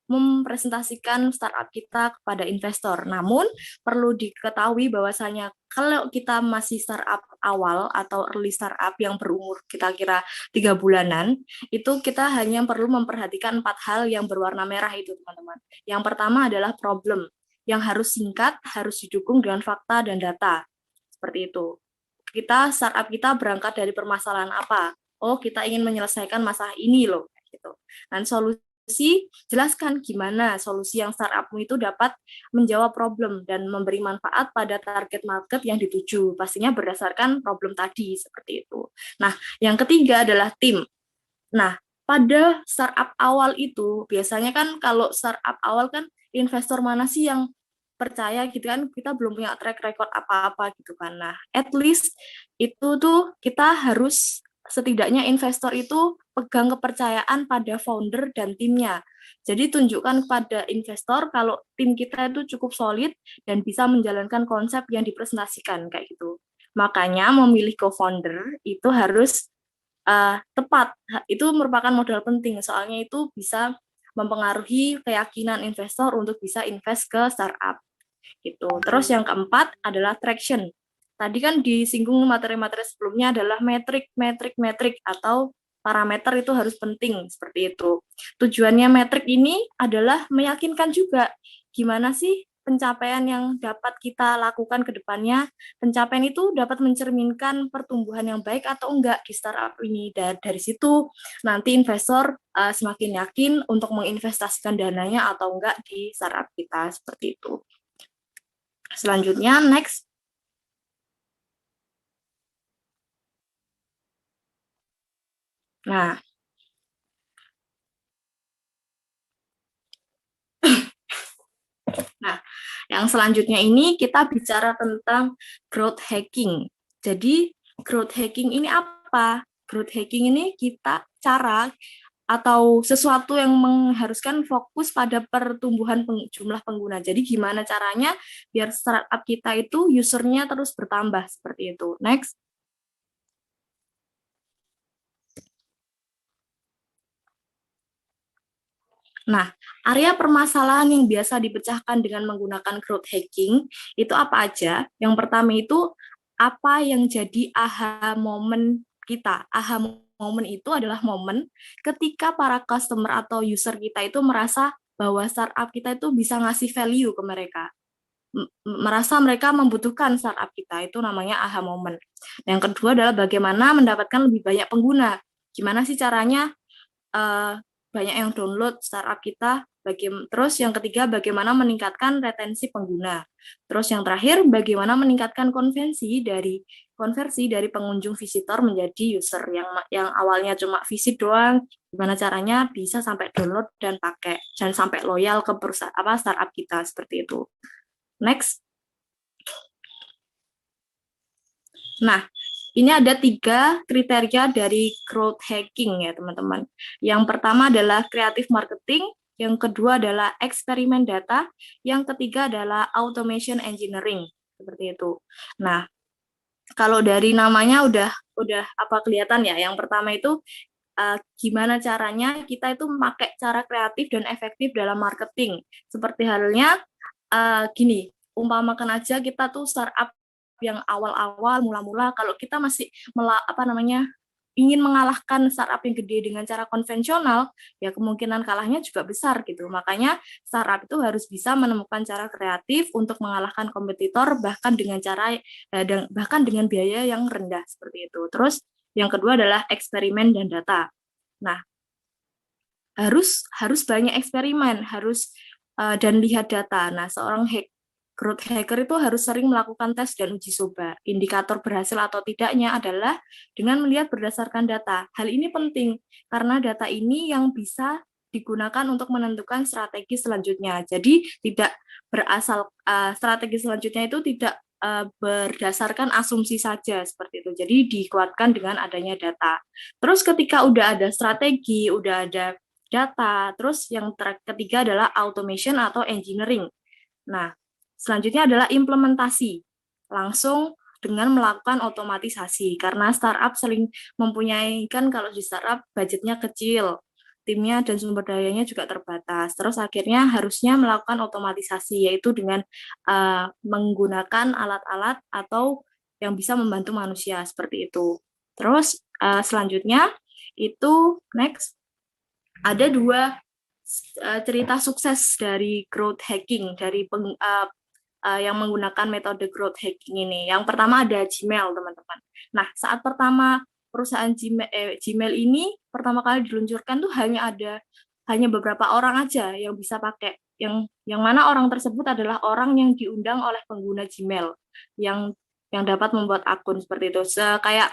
mempresentasikan startup kita kepada investor. Namun perlu diketahui bahwasanya kalau kita masih startup awal atau early startup yang berumur kita kira 3 bulanan, itu kita hanya perlu memperhatikan 4 hal yang berwarna merah itu, teman-teman. Yang pertama adalah problem, yang harus singkat, harus didukung dengan fakta dan data. Seperti itu. Startup kita berangkat dari permasalahan apa? Oh, kita ingin menyelesaikan masalah ini loh, gitu. Dan solusi, jelaskan gimana solusi yang startupmu itu dapat menjawab problem dan memberi manfaat pada target market yang dituju. Pastinya berdasarkan problem tadi, seperti itu. Nah, yang ketiga adalah tim. Nah, pada startup awal itu, biasanya kan kalau startup awal kan investor mana sih yang percaya gitu kan, kita belum punya track record apa-apa gitu kan. Nah, at least itu tuh kita harus setidaknya investor itu pegang kepercayaan pada founder dan timnya. Jadi tunjukkan kepada investor kalau tim kita itu cukup solid dan bisa menjalankan konsep yang dipresentasikan kayak gitu. Makanya memilih co-founder itu harus tepat. Itu merupakan modal penting, soalnya itu bisa mempengaruhi keyakinan investor untuk bisa invest ke startup. Gitu. Terus yang keempat adalah traction. Tadi kan disinggung materi-materi sebelumnya adalah metrik atau parameter itu harus penting seperti itu. Tujuannya metrik ini adalah meyakinkan juga gimana sih pencapaian yang dapat kita lakukan ke depannya. Pencapaian itu dapat mencerminkan pertumbuhan yang baik atau enggak di startup ini. Dan dari situ nanti investor semakin yakin untuk menginvestasikan dananya atau enggak di startup kita seperti itu. Selanjutnya, next. Nah, yang selanjutnya ini kita bicara tentang growth hacking. Jadi, growth hacking ini apa? Growth hacking ini kita cara atau sesuatu yang mengharuskan fokus pada pertumbuhan jumlah pengguna. Jadi gimana caranya biar startup kita itu usernya terus bertambah seperti itu. Next. Nah, area permasalahan yang biasa dipecahkan dengan menggunakan growth hacking itu apa aja? Yang pertama itu apa yang jadi aha momen kita. Aha momen itu adalah momen ketika para customer atau user kita itu merasa bahwa startup kita itu bisa ngasih value ke mereka. Merasa mereka membutuhkan startup kita, itu namanya aha momen. Yang kedua adalah bagaimana mendapatkan lebih banyak pengguna. Gimana sih caranya banyak yang download startup kita. Terus yang ketiga, bagaimana meningkatkan retensi pengguna. Terus yang terakhir, bagaimana meningkatkan konversi dari pengunjung visitor menjadi user yang awalnya cuma visit doang. Gimana caranya bisa sampai download dan pakai dan sampai loyal ke perusahaan startup kita seperti itu. Next. Nah, ini ada 3 kriteria dari growth hacking ya teman-teman. Yang pertama adalah creative marketing, yang kedua adalah eksperimen data, yang ketiga adalah automation engineering, seperti itu. Nah, kalau dari namanya udah apa kelihatan ya. Yang pertama itu gimana caranya kita itu memakai cara kreatif dan efektif dalam marketing. Seperti halnya gini, umpamakan aja kita tuh startup yang awal-awal mula-mula, kalau kita masih ingin mengalahkan startup yang gede dengan cara konvensional, ya kemungkinan kalahnya juga besar gitu. Makanya startup itu harus bisa menemukan cara kreatif untuk mengalahkan kompetitor bahkan dengan biaya yang rendah seperti itu. Terus yang kedua adalah eksperimen dan data. Nah, harus banyak eksperimen, dan lihat data. Nah, seorang growth hacker itu harus sering melakukan tes dan uji coba. Indikator berhasil atau tidaknya adalah dengan melihat berdasarkan data. Hal ini penting karena data ini yang bisa digunakan untuk menentukan strategi selanjutnya. Jadi tidak strategi selanjutnya itu tidak berdasarkan asumsi saja seperti itu. Jadi dikuatkan dengan adanya data. Terus ketika udah ada strategi, udah ada data, terus yang ketiga adalah automation atau engineering. Nah, selanjutnya adalah implementasi. Langsung dengan melakukan otomatisasi. Karena startup sering mempunyai, kan kalau di startup budgetnya kecil, timnya dan sumber dayanya juga terbatas. Terus akhirnya harusnya melakukan otomatisasi, yaitu dengan menggunakan alat-alat atau yang bisa membantu manusia, seperti itu. Terus selanjutnya, itu next, ada 2 cerita sukses dari growth hacking, dari yang menggunakan metode growth hacking ini. Yang pertama ada Gmail, teman-teman. Nah, saat pertama perusahaan Gmail ini pertama kali diluncurkan tuh hanya beberapa orang aja yang bisa pakai. Yang mana orang tersebut adalah orang yang diundang oleh pengguna Gmail yang dapat membuat akun seperti itu. Kayak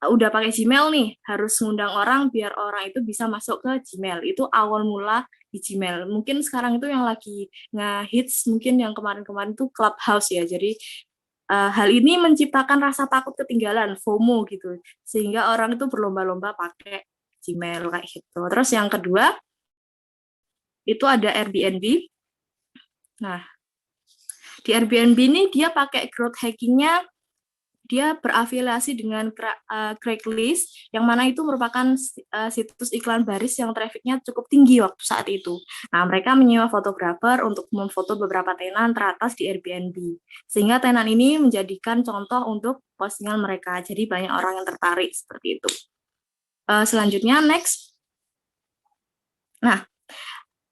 udah pakai Gmail nih, harus ngundang orang biar orang itu bisa masuk ke Gmail. Itu awal mula di Gmail. Mungkin sekarang itu yang lagi nge-hits, mungkin yang kemarin-kemarin itu Clubhouse ya. Jadi hal ini menciptakan rasa takut ketinggalan, FOMO gitu. Sehingga orang itu berlomba-lomba pakai Gmail kayak gitu. Terus yang kedua, itu ada Airbnb. Nah, di Airbnb ini dia pakai growth hacking-nya, dia berafiliasi dengan Craigslist, yang mana itu merupakan situs iklan baris yang trafficnya cukup tinggi waktu saat itu. Nah, mereka menyewa fotografer untuk memfoto beberapa tenan teratas di Airbnb. Sehingga tenan ini menjadikan contoh untuk postingan mereka. Jadi banyak orang yang tertarik seperti itu. Selanjutnya, next. Nah,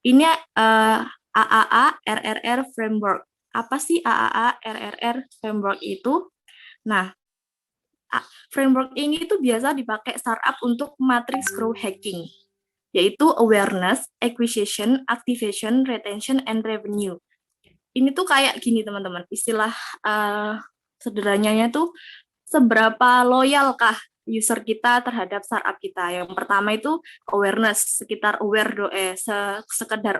ini AAA RRR Framework. Apa sih AAA RRR Framework itu? Nah, framework ini tuh biasa dipakai startup untuk matrix growth hacking, yaitu awareness, acquisition, activation, retention, and revenue. Ini tuh kayak gini teman-teman, istilah sederhananya tuh seberapa loyalkah user kita terhadap startup kita. Yang pertama itu awareness, sekedar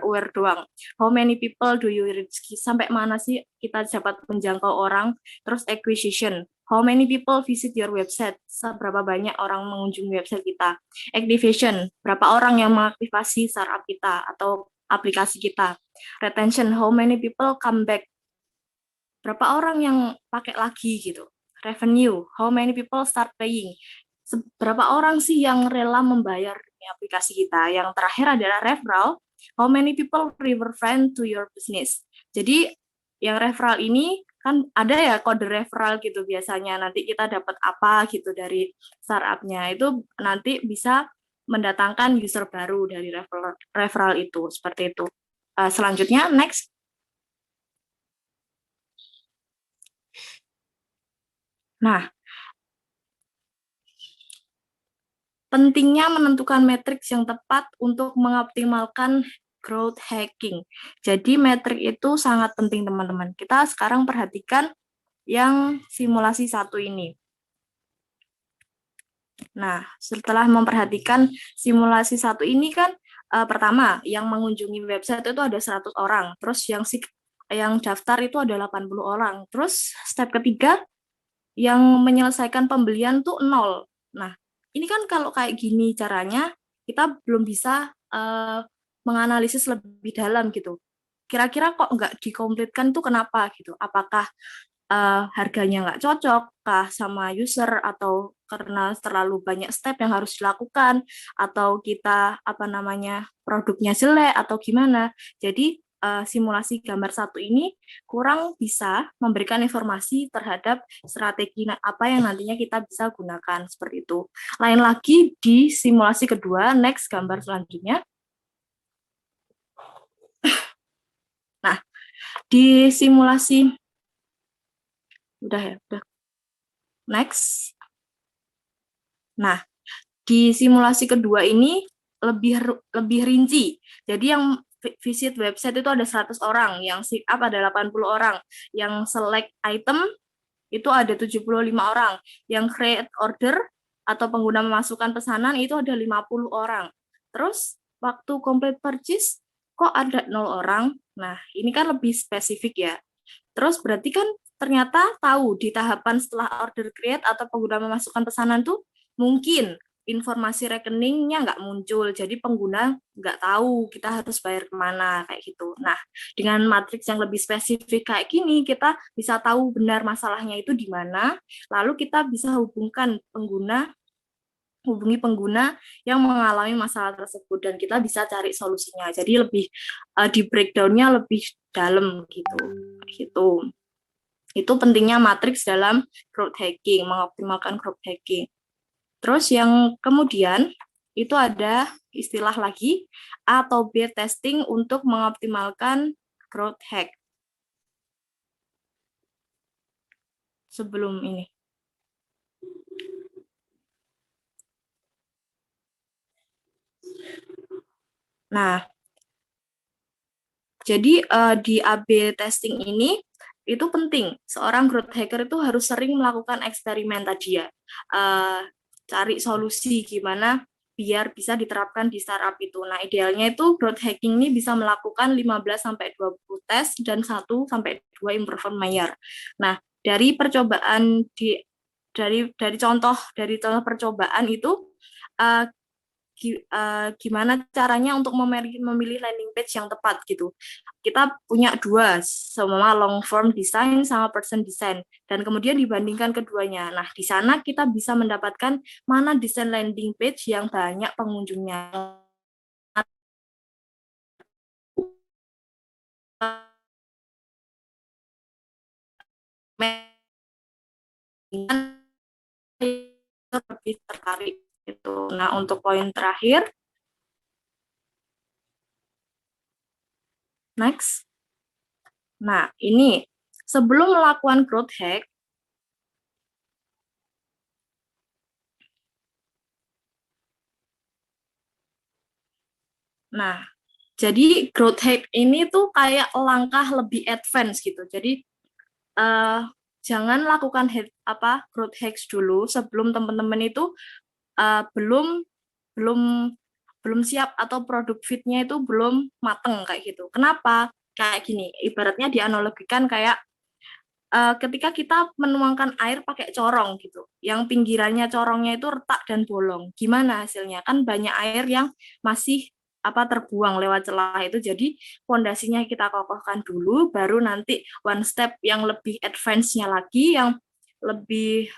aware doang. How many people do you reach? Sampai mana sih kita dapat menjangkau orang? Terus acquisition, how many people visit your website? Seberapa banyak orang mengunjungi website kita? Activation, berapa orang yang mengaktifasi startup kita atau aplikasi kita? Retention, how many people come back? Berapa orang yang pakai lagi gitu? Revenue, how many people start paying? Berapa orang sih yang rela membayar di aplikasi kita? Yang terakhir adalah referral, how many people refer friend to your business? Jadi yang referral ini kan ada ya kode referral gitu biasanya, nanti kita dapat apa gitu dari startupnya, itu nanti bisa mendatangkan user baru dari referral itu, seperti itu. Selanjutnya, next. Nah, pentingnya menentukan matriks yang tepat untuk mengoptimalkan growth hacking. Jadi metrik itu sangat penting teman-teman. Kita sekarang perhatikan yang simulasi 1 ini. Nah, setelah memperhatikan simulasi 1 ini kan, pertama, yang mengunjungi website itu ada 100 orang. Terus yang daftar itu ada 80 orang. Terus step ketiga, yang menyelesaikan pembelian tuh 0. Nah, ini kan kalau kayak gini caranya, kita belum bisa menganalisis lebih dalam gitu. Kira-kira kok nggak dikomplitkan tuh kenapa gitu? Apakah harganya nggak cocok kah sama user, atau karena terlalu banyak step yang harus dilakukan, atau kita produknya jelek atau gimana? Jadi simulasi gambar 1 ini kurang bisa memberikan informasi terhadap strategi apa yang nantinya kita bisa gunakan, seperti itu. Lain lagi di simulasi kedua, next gambar selanjutnya. Nah, di simulasi udah. Next. Nah, di simulasi kedua ini lebih rinci. Jadi yang visit website itu ada 100 orang, yang sign up ada 80 orang, yang select item itu ada 75 orang, yang create order atau pengguna memasukkan pesanan itu ada 50 orang. Terus waktu complete purchase kok ada 0 orang? Nah, ini kan lebih spesifik ya. Terus berarti kan ternyata tahu di tahapan setelah order create atau pengguna memasukkan pesanan tuh mungkin informasi rekeningnya nggak muncul, jadi pengguna nggak tahu kita harus bayar kemana kayak gitu. Nah, dengan matriks yang lebih spesifik kayak gini, kita bisa tahu benar masalahnya itu di mana, lalu kita bisa hubungi pengguna yang mengalami masalah tersebut dan kita bisa cari solusinya. Jadi lebih di breakdown-nya lebih dalam gitu. Gitu. Itu pentingnya matriks dalam growth hacking, mengoptimalkan growth hacking. Terus yang kemudian itu ada istilah lagi A atau B testing untuk mengoptimalkan growth hack. Sebelum ini. Nah, jadi di A/B testing ini itu penting. Seorang growth hacker itu harus sering melakukan eksperimen tadi ya. Cari solusi gimana biar bisa diterapkan di startup itu. Nah, idealnya itu growth hacking ini bisa melakukan 15 sampai 20 tes dan 1 sampai 2 improvement mayor. Nah, dari percobaan dari contoh percobaan itu gimana caranya untuk memilih landing page yang tepat gitu. Kita punya dua, semua long form design sama person design, dan kemudian dibandingkan keduanya. Nah, di sana kita bisa mendapatkan mana desain landing page yang banyak pengunjungnya. Lebih tertarik gitu. Nah, untuk poin terakhir, next. Nah, ini sebelum melakukan growth hack, nah, jadi growth hack ini tuh kayak langkah lebih advance gitu. Jadi jangan lakukan growth hacks dulu sebelum teman-teman itu belum siap atau produk fitnya itu belum mateng kayak gitu. Kenapa? Kayak gini, ibaratnya dianalogikan kayak ketika kita menuangkan air pakai corong gitu, yang pinggirannya corongnya itu retak dan bolong, gimana hasilnya? Kan banyak air yang masih terbuang lewat celah itu. Jadi fondasinya kita kokohkan dulu, baru nanti one step yang lebih advance-nya lagi, yang lebih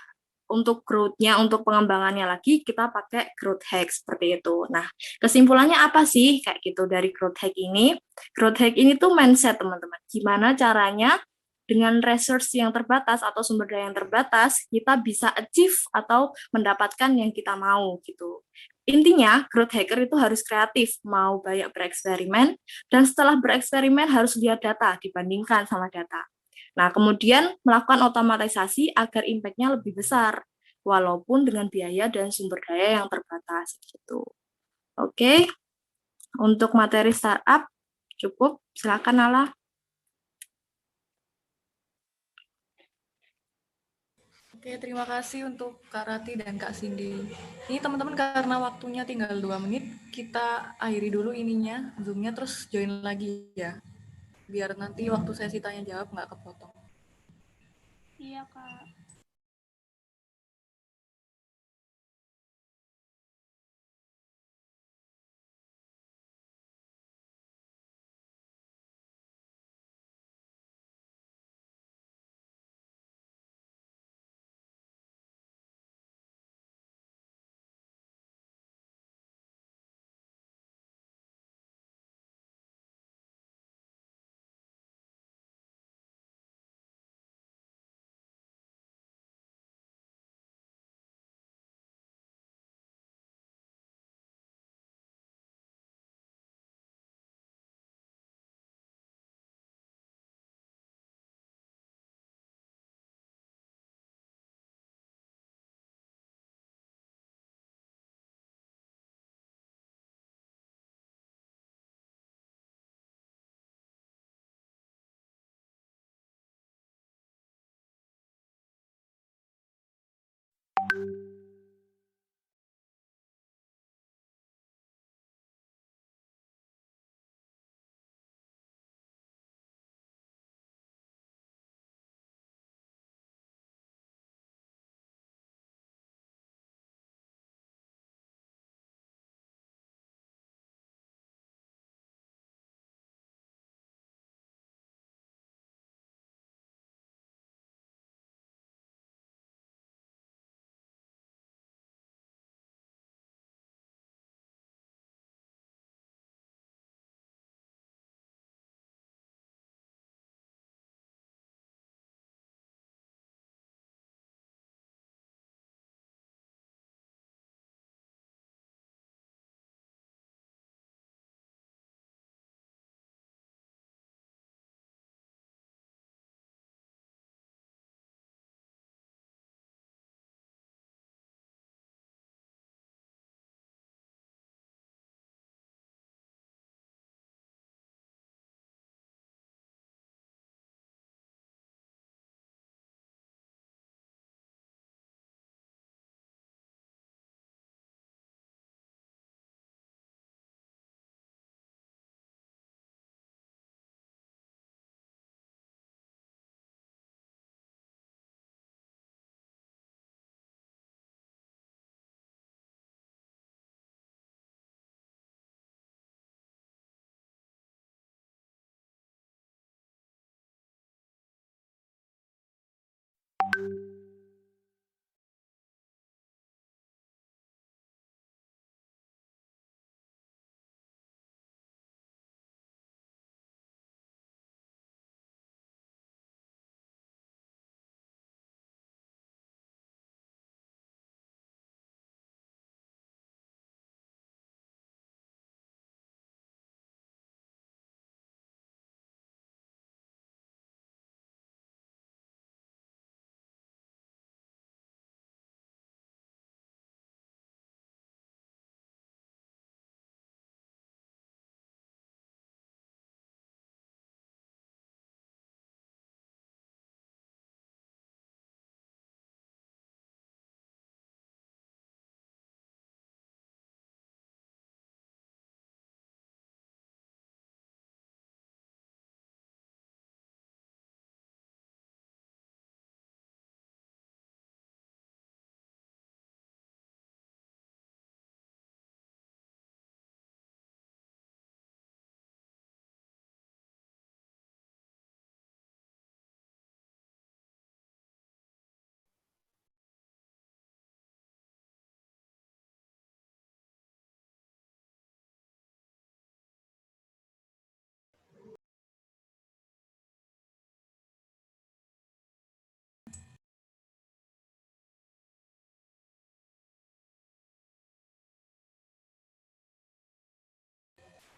untuk growth-nya, untuk pengembangannya lagi, kita pakai growth hack seperti itu. Nah, kesimpulannya apa sih kayak gitu dari growth hack ini? Growth hack ini tuh mindset, teman-teman. Gimana caranya dengan resource yang terbatas atau sumber daya yang terbatas, kita bisa achieve atau mendapatkan yang kita mau gitu. Intinya, growth hacker itu harus kreatif, mau banyak bereksperimen, dan setelah bereksperimen harus lihat data, dibandingkan sama data. Nah, kemudian melakukan otomatisasi agar impact-nya lebih besar, walaupun dengan biaya dan sumber daya yang terbatas gitu. Oke, untuk materi startup cukup, silakan Nala. Oke, terima kasih untuk Kak Rati dan Kak Cindy. Ini teman-teman karena waktunya tinggal 2 menit, kita akhiri dulu ininya, Zoom-nya, terus join lagi ya. Biar nanti waktu sesi tanya jawab nggak kepotong. Iya, Kak.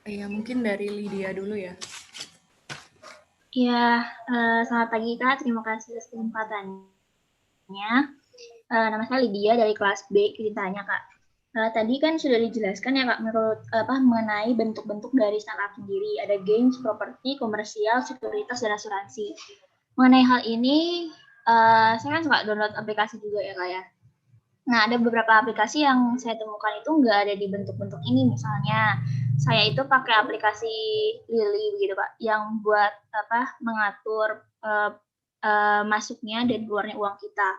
Ya, mungkin dari Lydia dulu ya. Ya, selamat pagi Kak. Terima kasih atas kesempatannya. Nama saya Lydia dari kelas B. Ceritanya Kak. Tadi kan sudah dijelaskan ya Kak mengenai bentuk-bentuk dari startup sendiri. Ada games, properti, komersial, sekuritas, dan asuransi. Mengenai hal ini, saya kan suka download aplikasi juga ya Kak ya. Nah, ada beberapa aplikasi yang saya temukan itu nggak ada di bentuk-bentuk ini. Misalnya, saya itu pakai aplikasi Lily gitu Pak, yang buat mengatur masuknya dan keluarnya uang kita.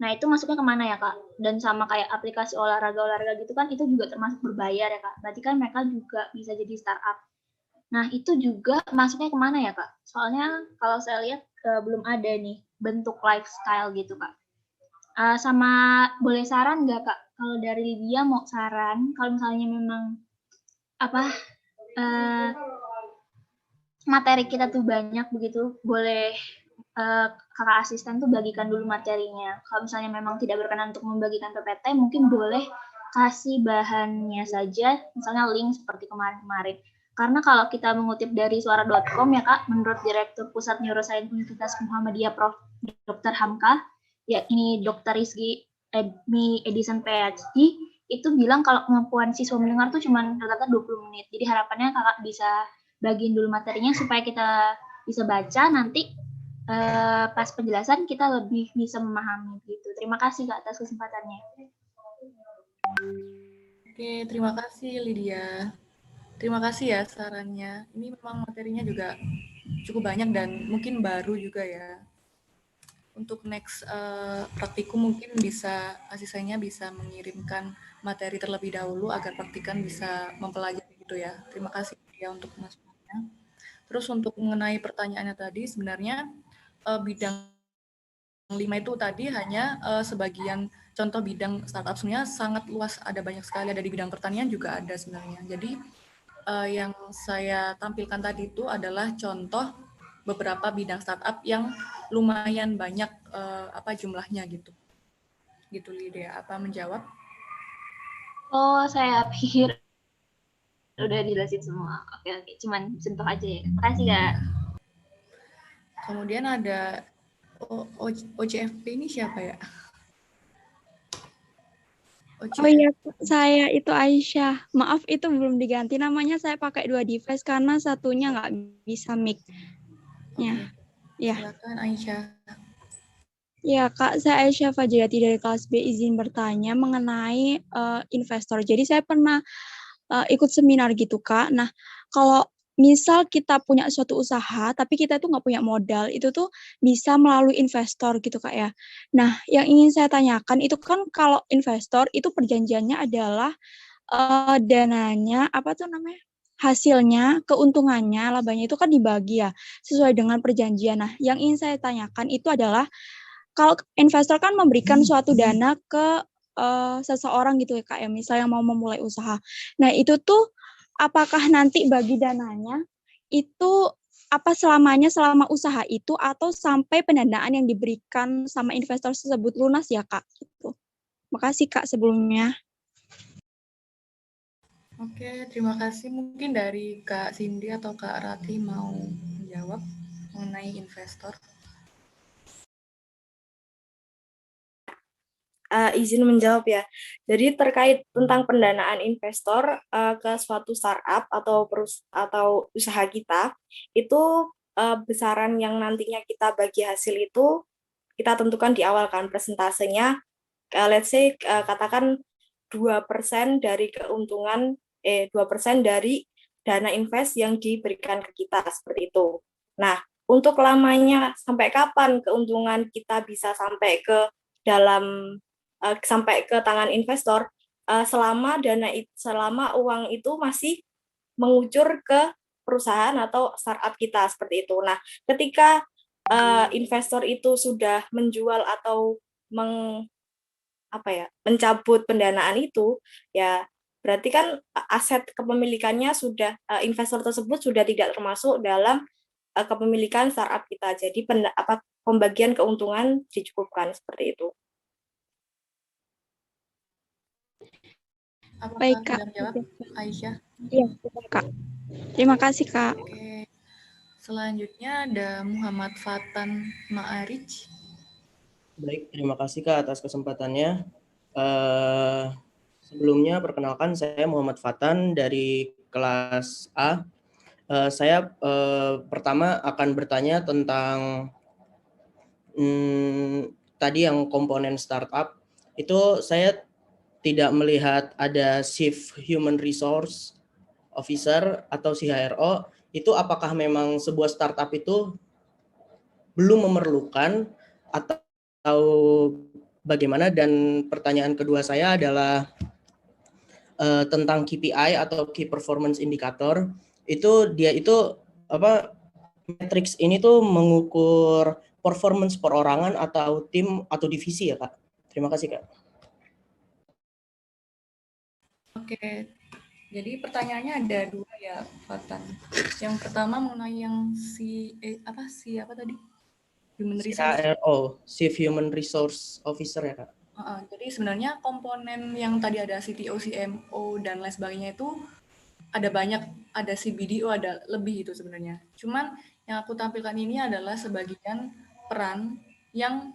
Nah, itu masuknya kemana ya Kak? Dan sama kayak aplikasi olahraga-olahraga gitu kan, itu juga termasuk berbayar ya Kak. Berarti kan mereka juga bisa jadi startup. Nah, itu juga masuknya kemana ya Kak? Soalnya kalau saya lihat belum ada nih bentuk lifestyle gitu Kak. Sama boleh saran nggak Kak? Kalau dari Lydia mau saran, kalau misalnya memang materi kita tuh banyak begitu, boleh kakak asisten tuh bagikan dulu materinya. Kalau misalnya memang tidak berkenan untuk membagikan PPT, mungkin boleh kasih bahannya saja, misalnya link seperti kemarin-kemarin. Karena kalau kita mengutip dari suara.com ya Kak, menurut Direktur Pusat Neuroscience Universitas Muhammadiyah Prof. Dr. Hamka, yakni Dr. Rizky Edison PhD, itu bilang kalau kemampuan siswa mendengar tuh cuma rata-rata 20 menit. Jadi harapannya kakak bisa bagiin dulu materinya supaya kita bisa baca, nanti pas penjelasan kita lebih bisa memahami gitu. Terima kasih Kak atas kesempatannya. Oke, terima kasih Lydia. Terima kasih ya sarannya. Ini memang materinya juga cukup banyak dan mungkin baru juga ya. Untuk next praktikum mungkin bisa asistennya bisa mengirimkan materi terlebih dahulu agar praktikan bisa mempelajari gitu ya. Terima kasih ya untuk masukannya. Terus untuk mengenai pertanyaannya tadi sebenarnya bidang 5 itu tadi hanya sebagian contoh bidang startup, sebenarnya sangat luas, ada banyak sekali, ada di bidang pertanian juga ada sebenarnya. Jadi yang saya tampilkan tadi itu adalah contoh beberapa bidang startup yang lumayan banyak jumlahnya gitu. Gitu Lydia, apa menjawab? Oh, saya pikir udah dijelasin semua. Oke, cuman sentuh aja ya. Makasih Kak. Kemudian ada OCFP ini siapa ya? Oh iya, saya itu Aisyah. Maaf itu belum diganti namanya, saya pakai 2 device karena satunya nggak bisa mic-nya. Ya. Silakan Aisyah. Ya Kak, saya Aisyah Fajriati dari kelas B, izin bertanya mengenai investor. Jadi saya pernah ikut seminar gitu Kak. Nah, kalau misal kita punya suatu usaha, tapi kita tuh nggak punya modal, itu tuh bisa melalui investor gitu Kak ya. Nah, yang ingin saya tanyakan itu kan kalau investor itu perjanjiannya adalah dananya, hasilnya, keuntungannya, labanya itu kan dibagi ya, sesuai dengan perjanjian. Nah, yang ingin saya tanyakan itu adalah, kalau investor kan memberikan suatu dana ke seseorang gitu ya Kak ya, misalnya mau memulai usaha. Nah itu tuh apakah nanti bagi dananya itu selamanya selama usaha itu atau sampai pendanaan yang diberikan sama investor tersebut lunas ya Kak? Gitu. Makasih Kak sebelumnya. Oke, terima kasih. Mungkin dari Kak Cindy atau Kak Rati mau menjawab mengenai investor. Izin menjawab ya. Jadi terkait tentang pendanaan investor ke suatu startup atau usaha kita, itu besaran yang nantinya kita bagi hasil itu kita tentukan di awal kan persentasenya. Let's say katakan 2% dari keuntungan 2% dari dana invest yang diberikan ke kita seperti itu. Nah, untuk lamanya sampai kapan keuntungan kita bisa sampai ke sampai ke tangan investor, selama uang itu masih mengucur ke perusahaan atau startup kita seperti itu. Nah, ketika investor itu sudah menjual atau mencabut pendanaan itu, ya berarti kan aset kepemilikannya sudah investor tersebut sudah tidak termasuk dalam kepemilikan startup kita. Jadi pembagian keuntungan dicukupkan seperti itu. Apakah Baik Kak. sudah menjawab Aisyah? Iya, Kak. Terima kasih, Kak. Oke. Selanjutnya ada Muhammad Fatan Ma'arij. Baik, terima kasih Kak atas kesempatannya. Sebelumnya perkenalkan saya Muhammad Fatan dari kelas A. Saya pertama akan bertanya tentang tadi yang komponen startup. Itu saya tidak melihat ada Chief Human Resource Officer atau CHRO. Itu apakah memang sebuah startup itu belum memerlukan atau bagaimana? Dan pertanyaan kedua saya adalah tentang KPI atau Key Performance Indicator. Itu apa, matrix ini tuh mengukur performance perorangan atau tim atau divisi ya Kak? Terima kasih Kak. Oke, jadi pertanyaannya ada dua ya, Fatan. Yang pertama mengenai yang apa tadi? Human Resource. CHRO, Chief Human Resource Officer ya Kak? Jadi sebenarnya komponen yang tadi ada CTO, CMO, dan lain sebagainya itu ada banyak, ada CBDO, ada lebih itu sebenarnya. Cuman yang aku tampilkan ini adalah sebagian peran yang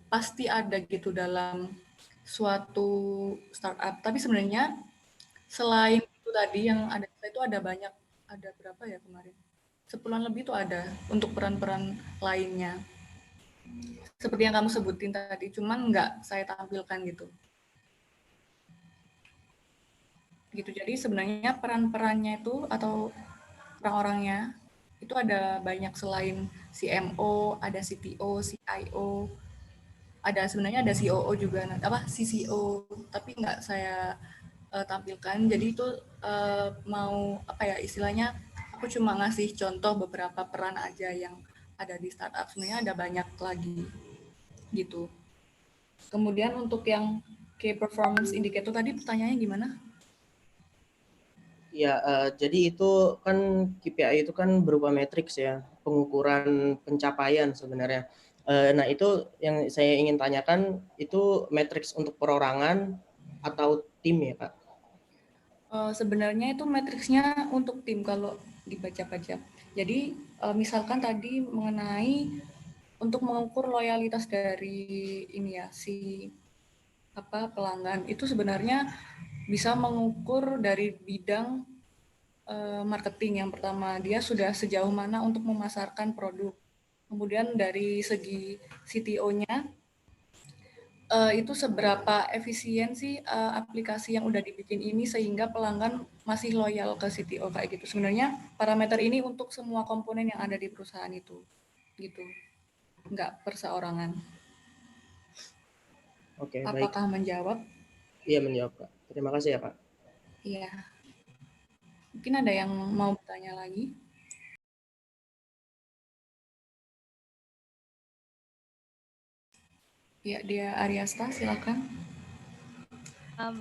pasti ada gitu dalam suatu startup. Tapi sebenarnya selain itu tadi yang ada itu ada banyak, ada berapa ya kemarin? 10-an lebih itu ada untuk peran-peran lainnya. Seperti yang kamu sebutin tadi, cuman nggak saya tampilkan gitu. Jadi sebenarnya peran-perannya itu atau orang-orangnya itu ada banyak selain CMO, ada CTO, CIO, sebenarnya ada COO juga, CCO, tapi nggak saya tampilkan. Jadi itu mau istilahnya aku cuma ngasih contoh beberapa peran aja yang ada di startup. Sebenarnya ada banyak lagi gitu. Kemudian untuk yang key performance indicator tadi pertanyaannya gimana? Ya, jadi itu kan KPI itu kan berupa matriks ya, pengukuran pencapaian sebenarnya. Nah itu yang saya ingin tanyakan, itu matriks untuk perorangan atau tim ya Kak? Sebenarnya itu matriksnya untuk tim kalau dibaca-baca. Jadi misalkan tadi mengenai untuk mengukur loyalitas dari pelanggan, itu sebenarnya bisa mengukur dari bidang marketing. Yang pertama, dia sudah sejauh mana untuk memasarkan produk. Kemudian dari segi CTO-nya, itu seberapa efisien sih aplikasi yang udah dibikin ini sehingga pelanggan masih loyal ke CTO kayak gitu. Sebenarnya parameter ini untuk semua komponen yang ada di perusahaan itu, gitu. Nggak perseorangan. Oke, Apakah baik. menjawab? Iya, menjawab Kak. Terima kasih ya Kak. Iya. Mungkin ada yang mau bertanya lagi? Ya, dia Ariasta, silakan.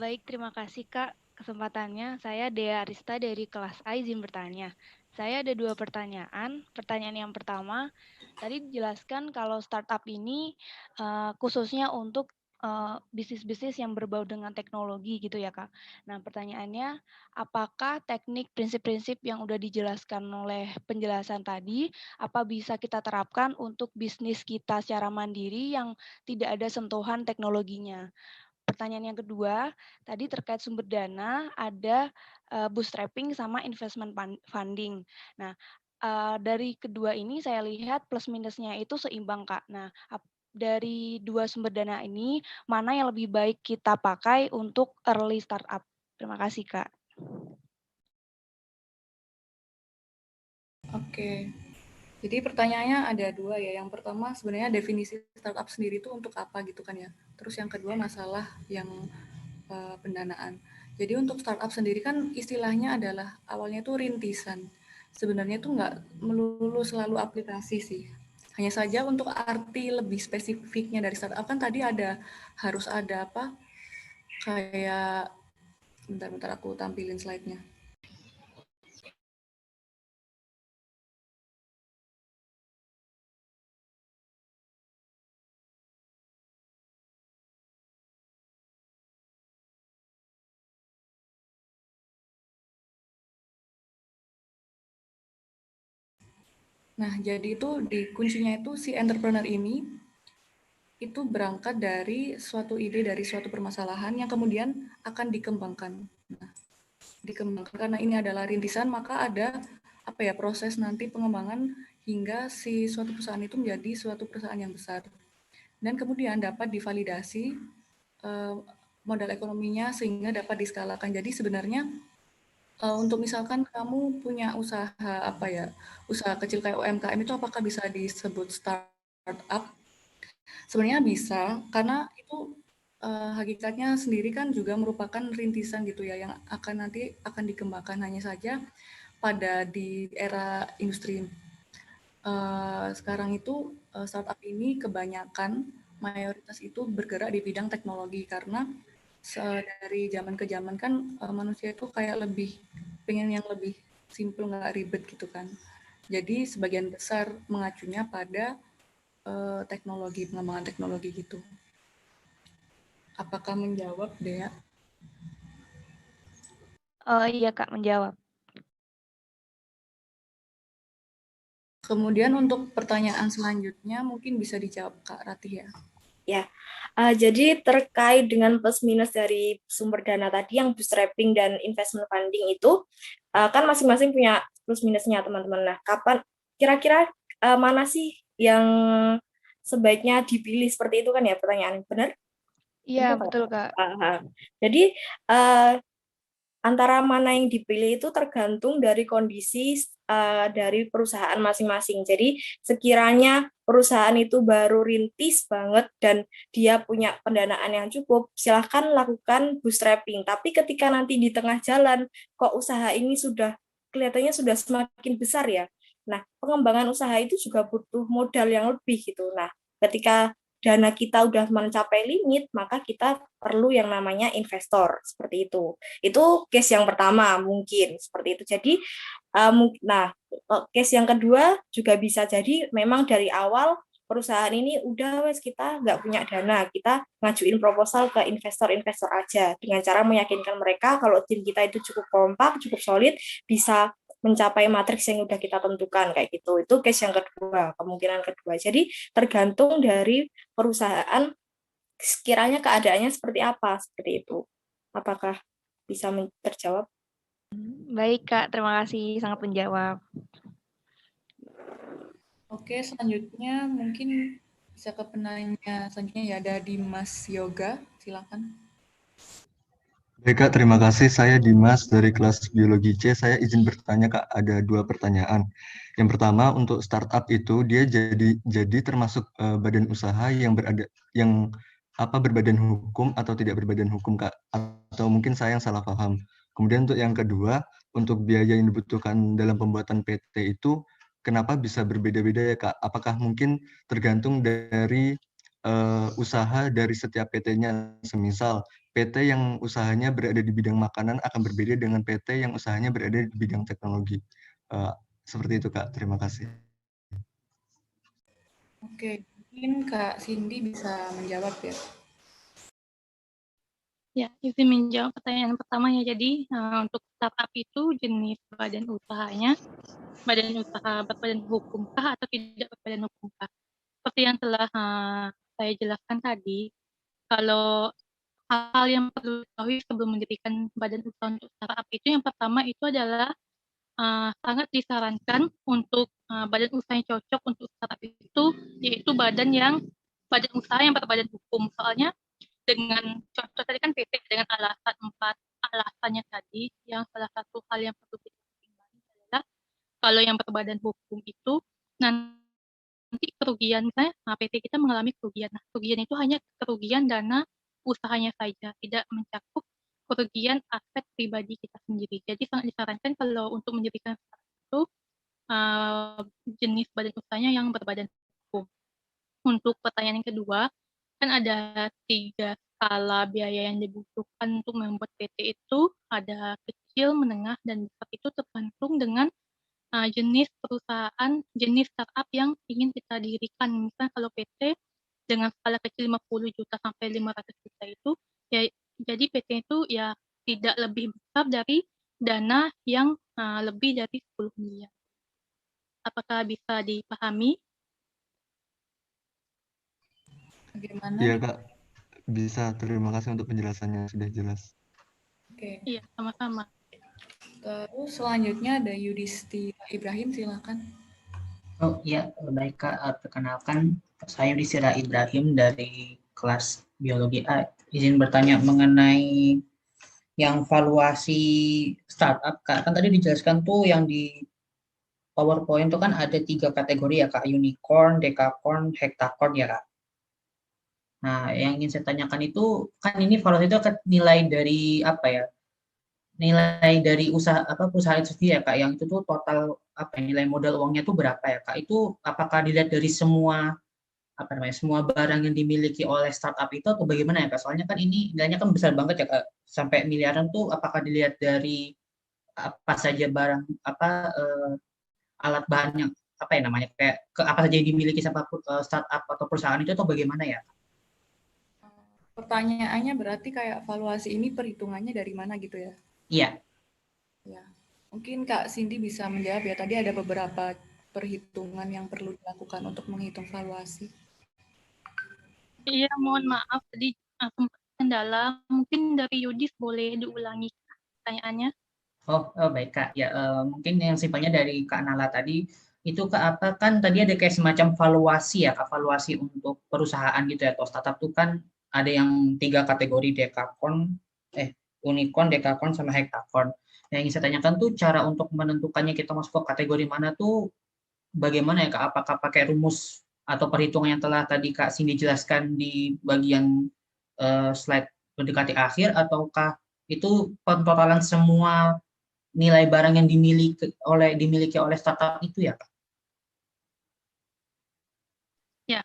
Baik, terima kasih Kak kesempatannya. Saya Dea Arista dari kelas A, izin bertanya. Saya ada 2 pertanyaan. Pertanyaan yang pertama, tadi dijelaskan kalau startup ini khususnya untuk bisnis-bisnis yang berbau dengan teknologi gitu ya Kak. Nah pertanyaannya, apakah teknik prinsip-prinsip yang udah dijelaskan oleh penjelasan tadi, apa bisa kita terapkan untuk bisnis kita secara mandiri yang tidak ada sentuhan teknologinya? Pertanyaan yang kedua, tadi terkait sumber dana, ada bootstrapping sama investment funding. Nah, dari kedua ini saya lihat plus minusnya itu seimbang, Kak. Nah, dari 2 sumber dana ini, mana yang lebih baik kita pakai untuk early startup? Terima kasih, Kak. Oke. Jadi pertanyaannya ada 2 ya. Yang pertama sebenarnya definisi startup sendiri itu untuk apa gitu kan ya. Terus yang kedua masalah yang pendanaan. Jadi untuk startup sendiri kan istilahnya adalah awalnya itu rintisan. Sebenarnya itu nggak melulu selalu aplikasi sih. Hanya saja untuk arti lebih spesifiknya dari startup kan tadi harus ada kayak bentar aku tampilin slide-nya. Nah, jadi itu kuncinya itu si entrepreneur ini itu berangkat dari suatu ide, dari suatu permasalahan yang kemudian akan dikembangkan. Nah, dikembangkan karena ini adalah rintisan, maka ada proses nanti pengembangan hingga si suatu perusahaan itu menjadi suatu perusahaan yang besar. Dan kemudian dapat divalidasi modal ekonominya sehingga dapat diskalakan. Jadi sebenarnya untuk misalkan kamu punya usaha usaha kecil kayak UMKM itu apakah bisa disebut startup? Sebenarnya bisa, karena itu hakikatnya sendiri kan juga merupakan rintisan gitu ya, yang nanti akan dikembangkan. Hanya saja pada di era industri sekarang itu startup ini kebanyakan mayoritas itu bergerak di bidang teknologi, karena dari zaman ke zaman kan manusia itu kayak pengen yang lebih simple, nggak ribet gitu kan. Jadi sebagian besar mengacunya pada teknologi, pengembangan teknologi gitu. Apakah menjawab, Dea? Oh iya Kak, menjawab. Kemudian untuk pertanyaan selanjutnya mungkin bisa dijawab Kak Ratih ya. Ya, jadi terkait dengan plus minus dari sumber dana tadi yang bootstrapping dan investment funding itu, kan masing-masing punya plus minusnya teman-teman. Nah, kapan kira-kira mana sih yang sebaiknya dipilih seperti itu kan ya pertanyaan, benar? Iya, betul Kak. Jadi antara mana yang dipilih itu tergantung dari kondisi dari perusahaan masing-masing. Jadi sekiranya perusahaan itu baru rintis banget dan dia punya pendanaan yang cukup, silahkan lakukan bootstrapping. Tapi ketika nanti di tengah jalan, kok usaha ini kelihatannya sudah semakin besar ya. Nah, pengembangan usaha itu juga butuh modal yang lebih gitu. Nah, ketika dana kita udah mencapai limit, maka kita perlu yang namanya investor, seperti itu. Itu case yang pertama mungkin seperti itu. Jadi case yang kedua juga bisa jadi memang dari awal perusahaan ini udah kita nggak punya dana, kita ngajuin proposal ke investor-investor aja dengan cara meyakinkan mereka kalau tim kita itu cukup kompak, cukup solid, bisa mencapai matriks yang udah kita tentukan kayak gitu. Itu case yang kedua, kemungkinan kedua. Jadi tergantung dari perusahaan sekiranya keadaannya seperti apa, seperti itu. Apakah bisa terjawab? Baik Kak, terima kasih sangat menjawab. Oke, selanjutnya mungkin bisa ke penanya selanjutnya ya, ada Dimas Yoga, silakan. Baik Kak, terima kasih. Saya Dimas dari kelas Biologi C. Saya izin bertanya Kak, ada 2 pertanyaan. Yang pertama, untuk startup itu dia jadi termasuk badan usaha yang berbadan hukum atau tidak berbadan hukum Kak? Atau mungkin saya yang salah paham. Kemudian untuk yang kedua, untuk biaya yang dibutuhkan dalam pembuatan PT itu kenapa bisa berbeda-beda ya Kak? Apakah mungkin tergantung dari usaha dari setiap PT-nya? Semisal PT yang usahanya berada di bidang makanan akan berbeda dengan PT yang usahanya berada di bidang teknologi. Seperti itu Kak, terima kasih. Oke, mungkin Kak Cindy bisa menjawab ya. Ya, izin menjawab pertanyaan pertamanya. Jadi untuk startup itu jenis badan usahanya, badan usaha berbadan hukumkah atau tidak berbadan hukumkah? Seperti yang telah saya jelaskan tadi, kalau hal-hal yang perlu diketahui sebelum mendirikan badan usaha untuk startup itu, yang pertama itu adalah sangat disarankan untuk badan usaha yang cocok untuk startup itu, yaitu badan usaha yang berbadan hukum. Soalnya dengan contoh tadi kan PT dengan alasannya tadi, yang salah satu hal yang perlu kita pertimbangkan adalah kalau yang berbadan hukum itu nanti kerugian, misalnya PT kita mengalami kerugian. Nah, kerugian itu hanya kerugian dana usahanya saja, tidak mencakup kerugian aset pribadi kita sendiri. Jadi sangat disarankan kalau untuk mendirikan itu jenis badan usahanya yang berbadan hukum. Untuk pertanyaan yang kedua, kan ada 3 skala biaya yang dibutuhkan untuk membuat PT itu, ada kecil, menengah, dan besar. Itu tergantung dengan jenis perusahaan, jenis startup yang ingin kita dirikan. Misalnya kalau PT dengan skala kecil 50 juta sampai 500 juta itu, ya jadi PT itu ya tidak lebih besar dari dana yang lebih dari 10 miliar. Apakah bisa dipahami? Bagaimana Iya nih? Kak, bisa. Terima kasih untuk penjelasannya, sudah jelas. Oke. Iya, sama-sama. Terus selanjutnya ada Yudhistira Ibrahim, silakan. Oh iya, baik Kak. Perkenalkan, saya Yudhistira Ibrahim dari kelas Biologi A. Izin bertanya mengenai yang valuasi startup, Kak. Kan tadi dijelaskan tuh yang di PowerPoint itu kan ada 3 kategori ya, Kak. Unicorn, Decacorn, Hectacorn ya, Kak. Nah, yang ingin saya tanyakan itu, kan ini valuasi itu akan nilai dari apa ya? Nilai dari usaha apa perusahaan itu sendiri ya Kak, yang itu tuh total apa ya, nilai modal uangnya tuh berapa ya Kak? Itu apakah dilihat dari semua apa namanya semua barang yang dimiliki oleh startup itu atau bagaimana ya Kak? Soalnya kan ini nilainya kan besar banget ya Kak, sampai miliaran tuh apakah dilihat dari apa saja barang apa alat bahan yang apa ya namanya kayak ke apa saja yang dimiliki sama startup atau perusahaan itu atau bagaimana ya? Pertanyaannya berarti kayak valuasi ini perhitungannya dari mana gitu ya? Iya. Ya, mungkin Kak Cindy bisa menjawab ya. Tadi ada beberapa perhitungan yang perlu dilakukan untuk menghitung valuasi. Iya, mohon maaf tadi sempat kendala. Mungkin dari Yudis boleh diulangi pertanyaannya. Oh, baik Kak. Ya, mungkin yang simpelnya dari Kak Nala tadi itu Kak apa kan tadi ada kayak semacam valuasi ya, Kak, valuasi untuk perusahaan gitu ya atau startup tuh kan ada yang 3 kategori unicorn, decacorn sama hectacorn. Yang ingin saya tanyakan tuh cara untuk menentukannya kita masuk ke kategori mana tuh bagaimana ya Kak? Apakah pakai rumus atau perhitungan yang telah tadi Kak Cindy jelaskan di bagian slide mendekati akhir ataukah itu pentotalan semua nilai barang yang dimiliki oleh startup itu ya Kak? Ya,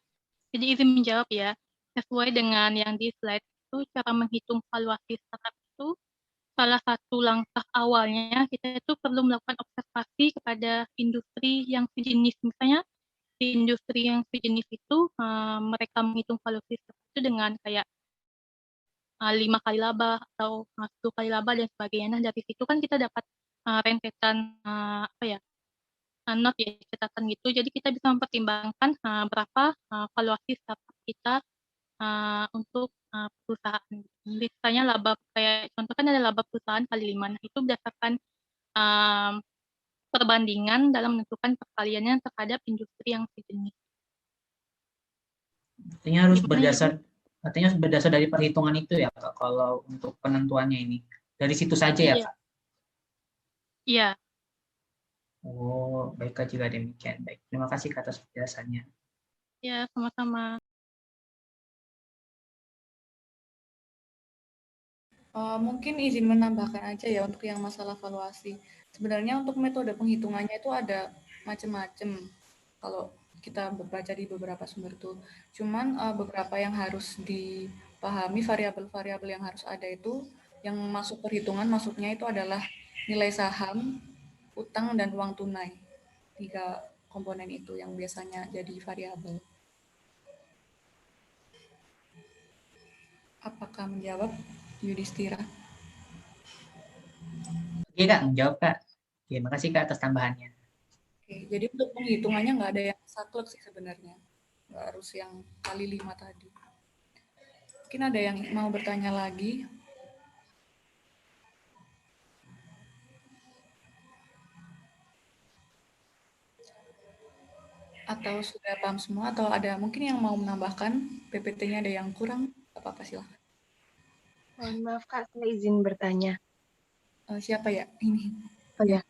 jadi izin menjawab ya. Sesuai dengan yang di slide itu, cara menghitung valuasi startup itu, salah satu langkah awalnya kita itu perlu melakukan observasi kepada industri yang sejenis. Misalnya di industri yang sejenis itu mereka menghitung valuasi startup itu dengan kayak 5 kali laba atau 10 kali laba dan sebagainya. Nah, dari situ kan kita dapat rentetan apa ya, not ya, catatan gitu. Jadi kita bisa mempertimbangkan berapa valuasi startup kita untuk perusahaan. Misalnya laba kayak contoh kan ada laba perusahaan kali 5. Nah, itu berdasarkan perbandingan dalam menentukan perkaliannya terhadap industri yang sejenis. Artinya harus berdasar dari perhitungan itu ya Kak, kalau untuk penentuannya ini. Dari situ saja ya Kak? Iya. Oh, baik Kak, jika demikian. Baik, terima kasih Kak atas penjelasannya. Ya, sama-sama. Mungkin izin menambahkan aja ya untuk yang masalah valuasi. Sebenarnya untuk metode penghitungannya itu ada macam-macam. Kalau kita baca di beberapa sumber itu, cuman beberapa yang harus dipahami, variabel-variabel yang harus ada itu, yang masuk perhitungan masuknya itu adalah nilai saham, utang, dan uang tunai. 3 komponen itu yang biasanya jadi variabel. Apakah menjawab Yudhistira? Oke Kak, menjawab Kak. Terima kasih Kak atas tambahannya. Oke, jadi untuk penghitungannya nggak ada yang saklek sih sebenarnya. Nggak harus yang kali 5 tadi. Mungkin ada yang mau bertanya lagi. Atau sudah paham semua, atau ada mungkin yang mau menambahkan, PPT-nya ada yang kurang, apa-apa silahkan. Mohon maaf Kak, saya izin bertanya. Siapa ya ini? Oh ya.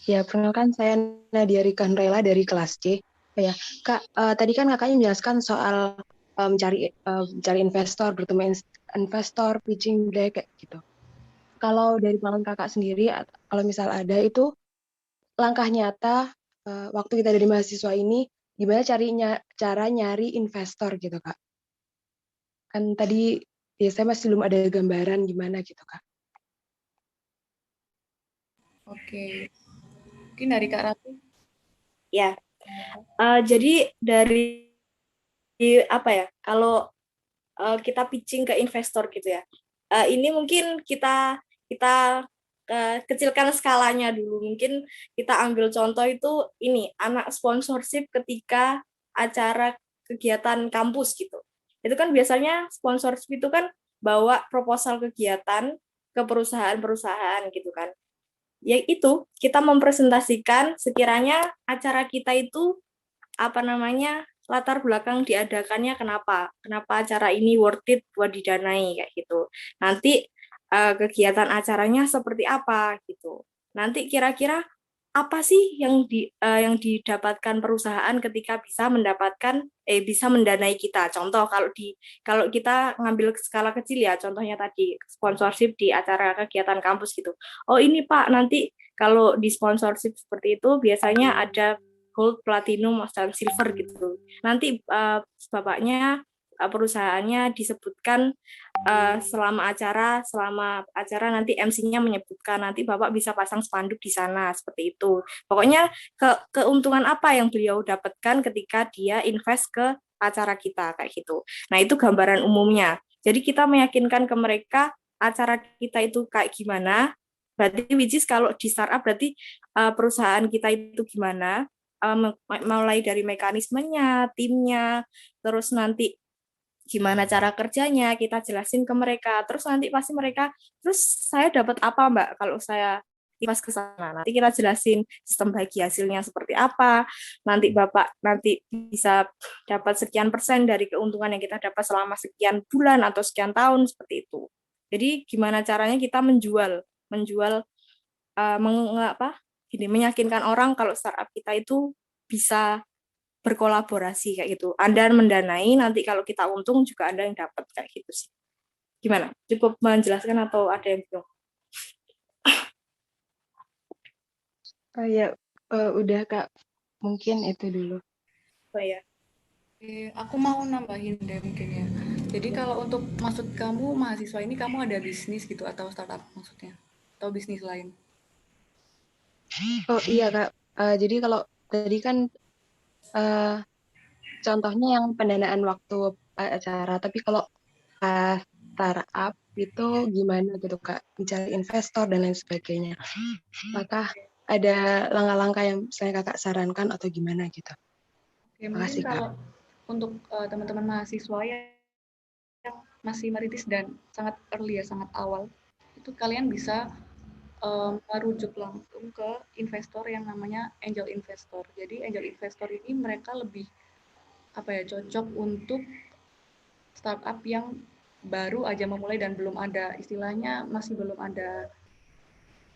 Ya, perkenalkan saya Nadia Rikanrela dari kelas C. Oh ya, Kak, tadi kan kakaknya menjelaskan soal mencari investor, bertemu investor, pitching deck kayak gitu. Kalau dari pengalaman kakak sendiri, kalau misal ada itu langkah nyata waktu kita dari mahasiswa ini, gimana cara nyari investor gitu Kak? Kan tadi ya saya masih belum ada gambaran gimana gitu Kak. Oke, mungkin dari Kak Ratu. Ya, jadi dari apa ya, kalau kita pitching ke investor gitu ya, ini mungkin kita kecilkan skalanya dulu. Mungkin kita ambil contoh itu ini, anak sponsorship ketika acara kegiatan kampus gitu. Itu kan biasanya sponsorship itu kan bawa proposal kegiatan ke perusahaan-perusahaan gitu kan. Ya itu, kita mempresentasikan sekiranya acara kita itu apa namanya, latar belakang diadakannya kenapa acara ini worth it buat didanai kayak gitu. Nanti kegiatan acaranya seperti apa gitu. Nanti kira-kira apa sih yang didapatkan perusahaan ketika bisa mendanai kita. Contoh kalau kita ngambil skala kecil ya, contohnya tadi sponsorship di acara kegiatan kampus gitu. Oh ini Pak, nanti kalau di sponsorship seperti itu biasanya ada gold, platinum, dan silver gitu. Nanti bapaknya perusahaannya disebutkan selama acara nanti MC-nya menyebutkan, nanti Bapak bisa pasang spanduk di sana seperti itu. Pokoknya keuntungan apa yang beliau dapatkan ketika dia invest ke acara kita kayak gitu. Nah, itu gambaran umumnya. Jadi kita meyakinkan ke mereka acara kita itu kayak gimana. Berarti which is kalau di startup berarti perusahaan kita itu gimana, mulai dari mekanismenya, timnya, terus nanti gimana cara kerjanya, kita jelasin ke mereka. Terus nanti pasti mereka, terus saya dapat apa Mbak kalau saya invest ke sana? Nanti kita jelasin sistem bagi hasilnya seperti apa. Nanti Bapak nanti bisa dapat sekian persen dari keuntungan yang kita dapat selama sekian bulan atau sekian tahun seperti itu. Jadi gimana caranya kita menjual meyakinkan orang kalau startup kita itu bisa berkolaborasi kayak gitu. Anda mendanai, nanti kalau kita untung juga Anda yang dapat kayak gitu sih. Gimana? Cukup menjelaskan atau ada yang belum? Oh ya, udah Kak. Mungkin itu dulu. Oh ya. Aku mau nambahin deh mungkin ya. Jadi kalau untuk maksud kamu mahasiswa ini kamu ada bisnis gitu atau startup maksudnya? Atau bisnis lain? Oh iya Kak, jadi kalau tadi kan contohnya yang pendanaan waktu acara, tapi kalau startup itu gimana gitu Kak, mencari investor dan lain sebagainya. Apakah ada langkah-langkah yang misalnya Kakak sarankan atau gimana gitu? Oke, mungkin kalau untuk teman-teman mahasiswa yang masih merintis dan sangat early ya, sangat awal, itu kalian bisa merujuk langsung ke investor yang namanya angel investor. Jadi angel investor ini mereka lebih cocok untuk startup yang baru aja memulai dan belum ada masih belum ada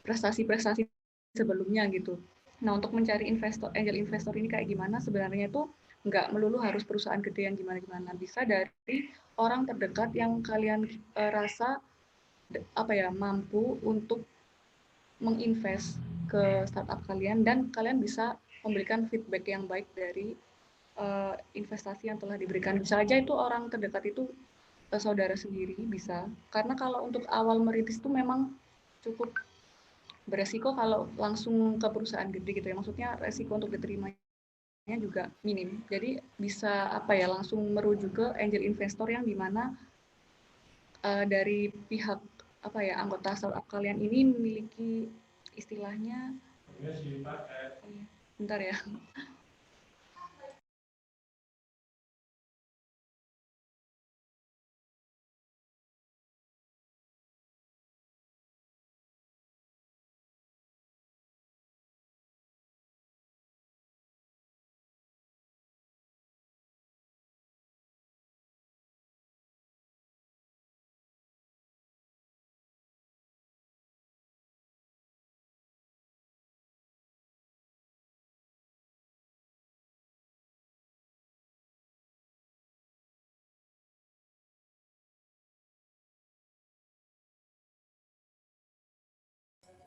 prestasi-prestasi sebelumnya gitu. Nah, untuk mencari angel investor ini kayak gimana sebenarnya itu nggak melulu harus perusahaan gede yang gimana-gimana. Bisa dari orang terdekat yang kalian rasa mampu untuk menginvest ke startup kalian dan kalian bisa memberikan feedback yang baik dari investasi yang telah diberikan. Bisa aja itu orang terdekat itu saudara sendiri bisa. Karena kalau untuk awal merintis itu memang cukup beresiko kalau langsung ke perusahaan gede gitu ya. Maksudnya resiko untuk diterimanya juga minim. Jadi bisa langsung merujuk ke angel investor yang dimana dari pihak anggota startup kalian ini memiliki istilahnya bentar ya.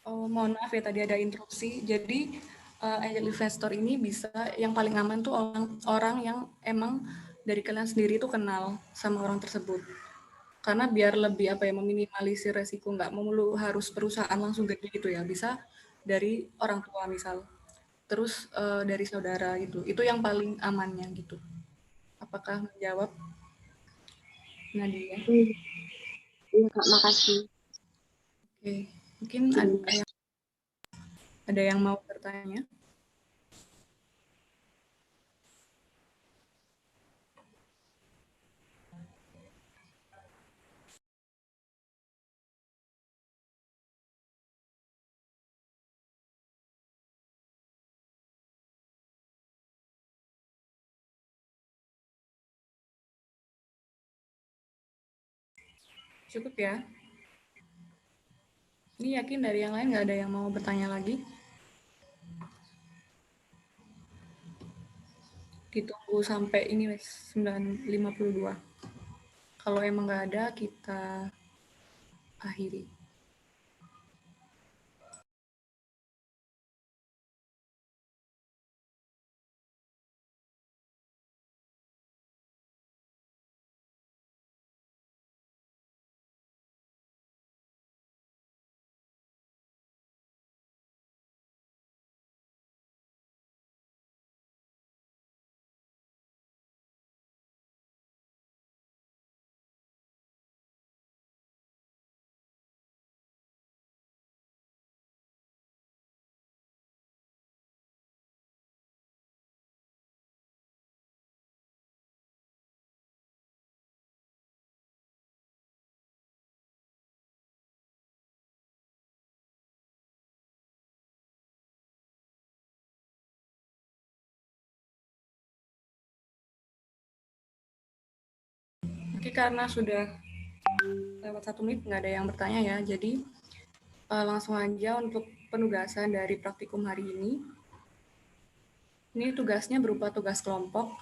Oh, mohon maaf ya tadi ada interupsi. Jadi angel investor ini bisa yang paling aman tuh orang yang emang dari kalian sendiri tuh kenal sama orang tersebut. Karena biar lebih meminimalisir resiko, nggak melulu harus perusahaan langsung gede gitu ya. Bisa dari orang tua misal. Terus dari saudara gitu. Itu yang paling amannya gitu. Apakah menjawab Nadia? Iya Kak, makasih. Oke. Mungkin ada yang mau bertanya? Cukup ya? Ini yakin dari yang lain nggak ada yang mau bertanya lagi? Ditunggu sampai ini 9.52. Kalau emang nggak ada, kita akhiri. Oke, karena sudah lewat 1 menit nggak ada yang bertanya ya, jadi langsung aja untuk penugasan dari praktikum hari ini. Ini tugasnya berupa tugas kelompok.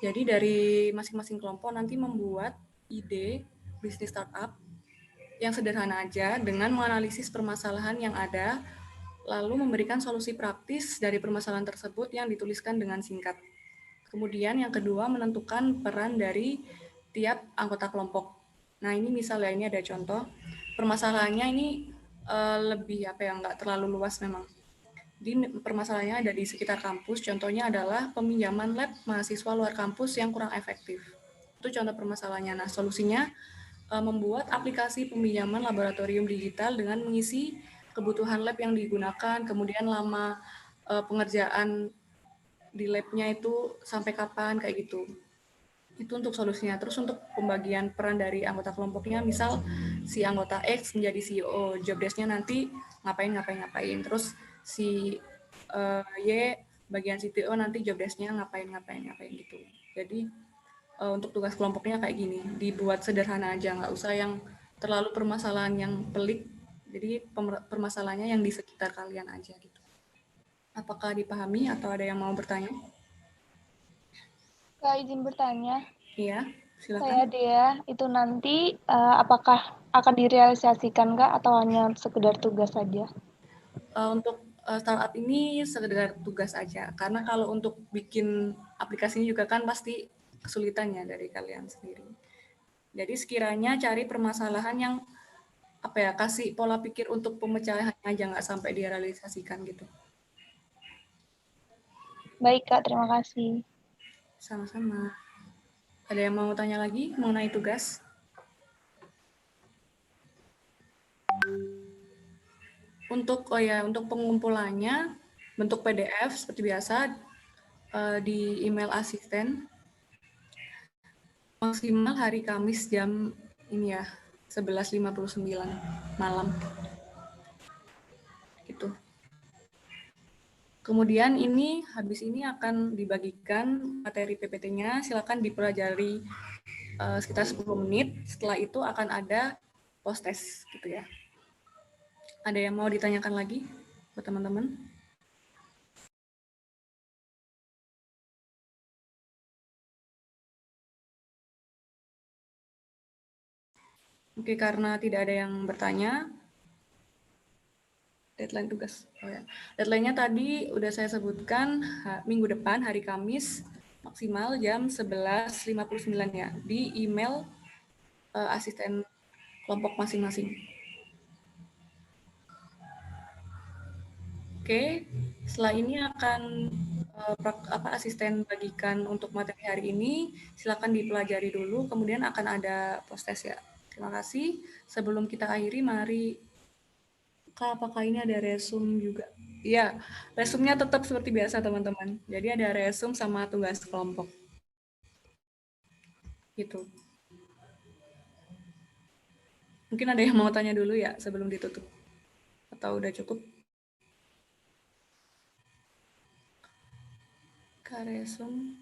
Jadi dari masing-masing kelompok nanti membuat ide bisnis startup yang sederhana aja dengan menganalisis permasalahan yang ada, lalu memberikan solusi praktis dari permasalahan tersebut yang dituliskan dengan singkat. Kemudian yang kedua, menentukan peran dari tiap anggota kelompok. Nah, ini misalnya ini ada contoh. Permasalahannya ini lebih nggak terlalu luas memang. Permasalahannya ada di sekitar kampus. Contohnya adalah peminjaman lab mahasiswa luar kampus yang kurang efektif. Itu contoh permasalahannya. Nah, solusinya membuat aplikasi peminjaman laboratorium digital dengan mengisi kebutuhan lab yang digunakan, kemudian lama pengerjaan di labnya itu sampai kapan, kayak gitu. Itu untuk solusinya. Terus untuk pembagian peran dari anggota kelompoknya, misal si anggota X menjadi CEO, job desk-nya nanti ngapain. Terus si Y bagian CTO nanti job desk-nya ngapain gitu. Jadi untuk tugas kelompoknya kayak gini, dibuat sederhana aja, nggak usah yang terlalu permasalahan yang pelik. Jadi permasalahannya yang di sekitar kalian aja gitu. Apakah dipahami atau ada yang mau bertanya? Kak, izin bertanya. Iya, silakan. Saya Dea, itu nanti apakah akan direalisasikan Kak atau hanya sekedar tugas saja? Untuk startup ini sekedar tugas aja, karena kalau untuk bikin aplikasinya juga kan pasti kesulitannya dari kalian sendiri. Jadi sekiranya cari permasalahan yang kasih pola pikir untuk pemecahannya aja, nggak sampai direalisasikan gitu. Baik Kak, terima kasih. Sama-sama. Ada yang mau tanya lagi mengenai tugas? Untuk pengumpulannya bentuk PDF seperti biasa di email asisten. Maksimal hari Kamis jam 11.59 malam. Gitu. Kemudian habis ini akan dibagikan materi PPT-nya, silakan dipelajari sekitar 10 menit. Setelah itu akan ada post test gitu ya. Ada yang mau ditanyakan lagi buat teman-teman? Oke, karena tidak ada yang bertanya, deadline tugas. Deadline-nya tadi udah saya sebutkan, minggu depan hari Kamis maksimal jam 11.59 ya, di email asisten kelompok masing-masing. Oke, setelah ini akan asisten bagikan untuk materi hari ini, silakan dipelajari dulu, kemudian akan ada post test ya. Terima kasih. Sebelum kita akhiri, mari Kak, apakah ini ada resume juga? Iya, resumnya tetap seperti biasa teman-teman. Jadi ada resume sama tugas kelompok. Gitu. Mungkin ada yang mau tanya dulu ya sebelum ditutup? Atau udah cukup? Kak, resume.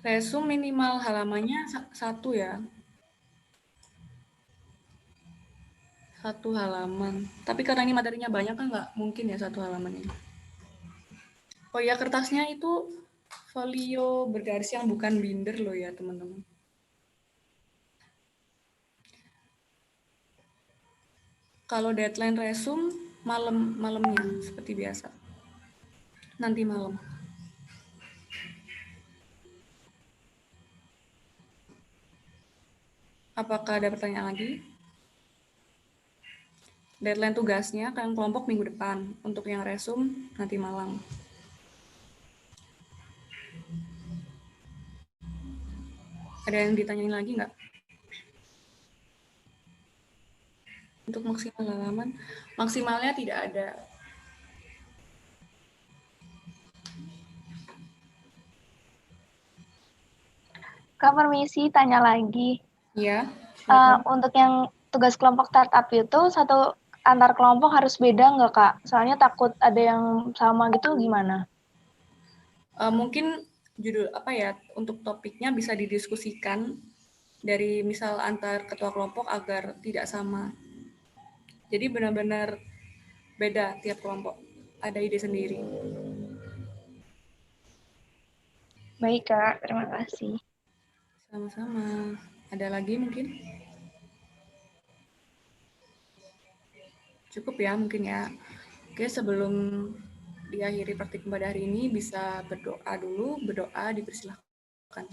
Resume minimal halamannya satu ya. Satu halaman. Tapi karena ini materinya banyak kan nggak mungkin ya satu halaman ini. Oh ya, kertasnya itu folio bergaris yang bukan binder loh ya teman-teman. Kalau deadline resume malamnya seperti biasa. Nanti malam. Apakah ada pertanyaan lagi? Deadline tugasnya kalian kelompok minggu depan. Untuk yang resume nanti malam. Ada yang ditanyain lagi nggak? Untuk maksimal halaman, maksimalnya tidak ada. Kak, permisi, tanya lagi. Iya. Untuk yang tugas kelompok startup itu satu antar kelompok harus beda nggak, Kak? Soalnya takut ada yang sama gitu, gimana? Mungkin judul untuk topiknya bisa didiskusikan dari misal antar ketua kelompok agar tidak sama. Jadi benar-benar beda tiap kelompok, ada ide sendiri. Baik, Kak, terima kasih. Sama-sama. Ada lagi mungkin? Cukup ya mungkin ya. Oke, sebelum diakhiri praktik pada hari ini bisa berdoa dulu. Berdoa dipersilahkan.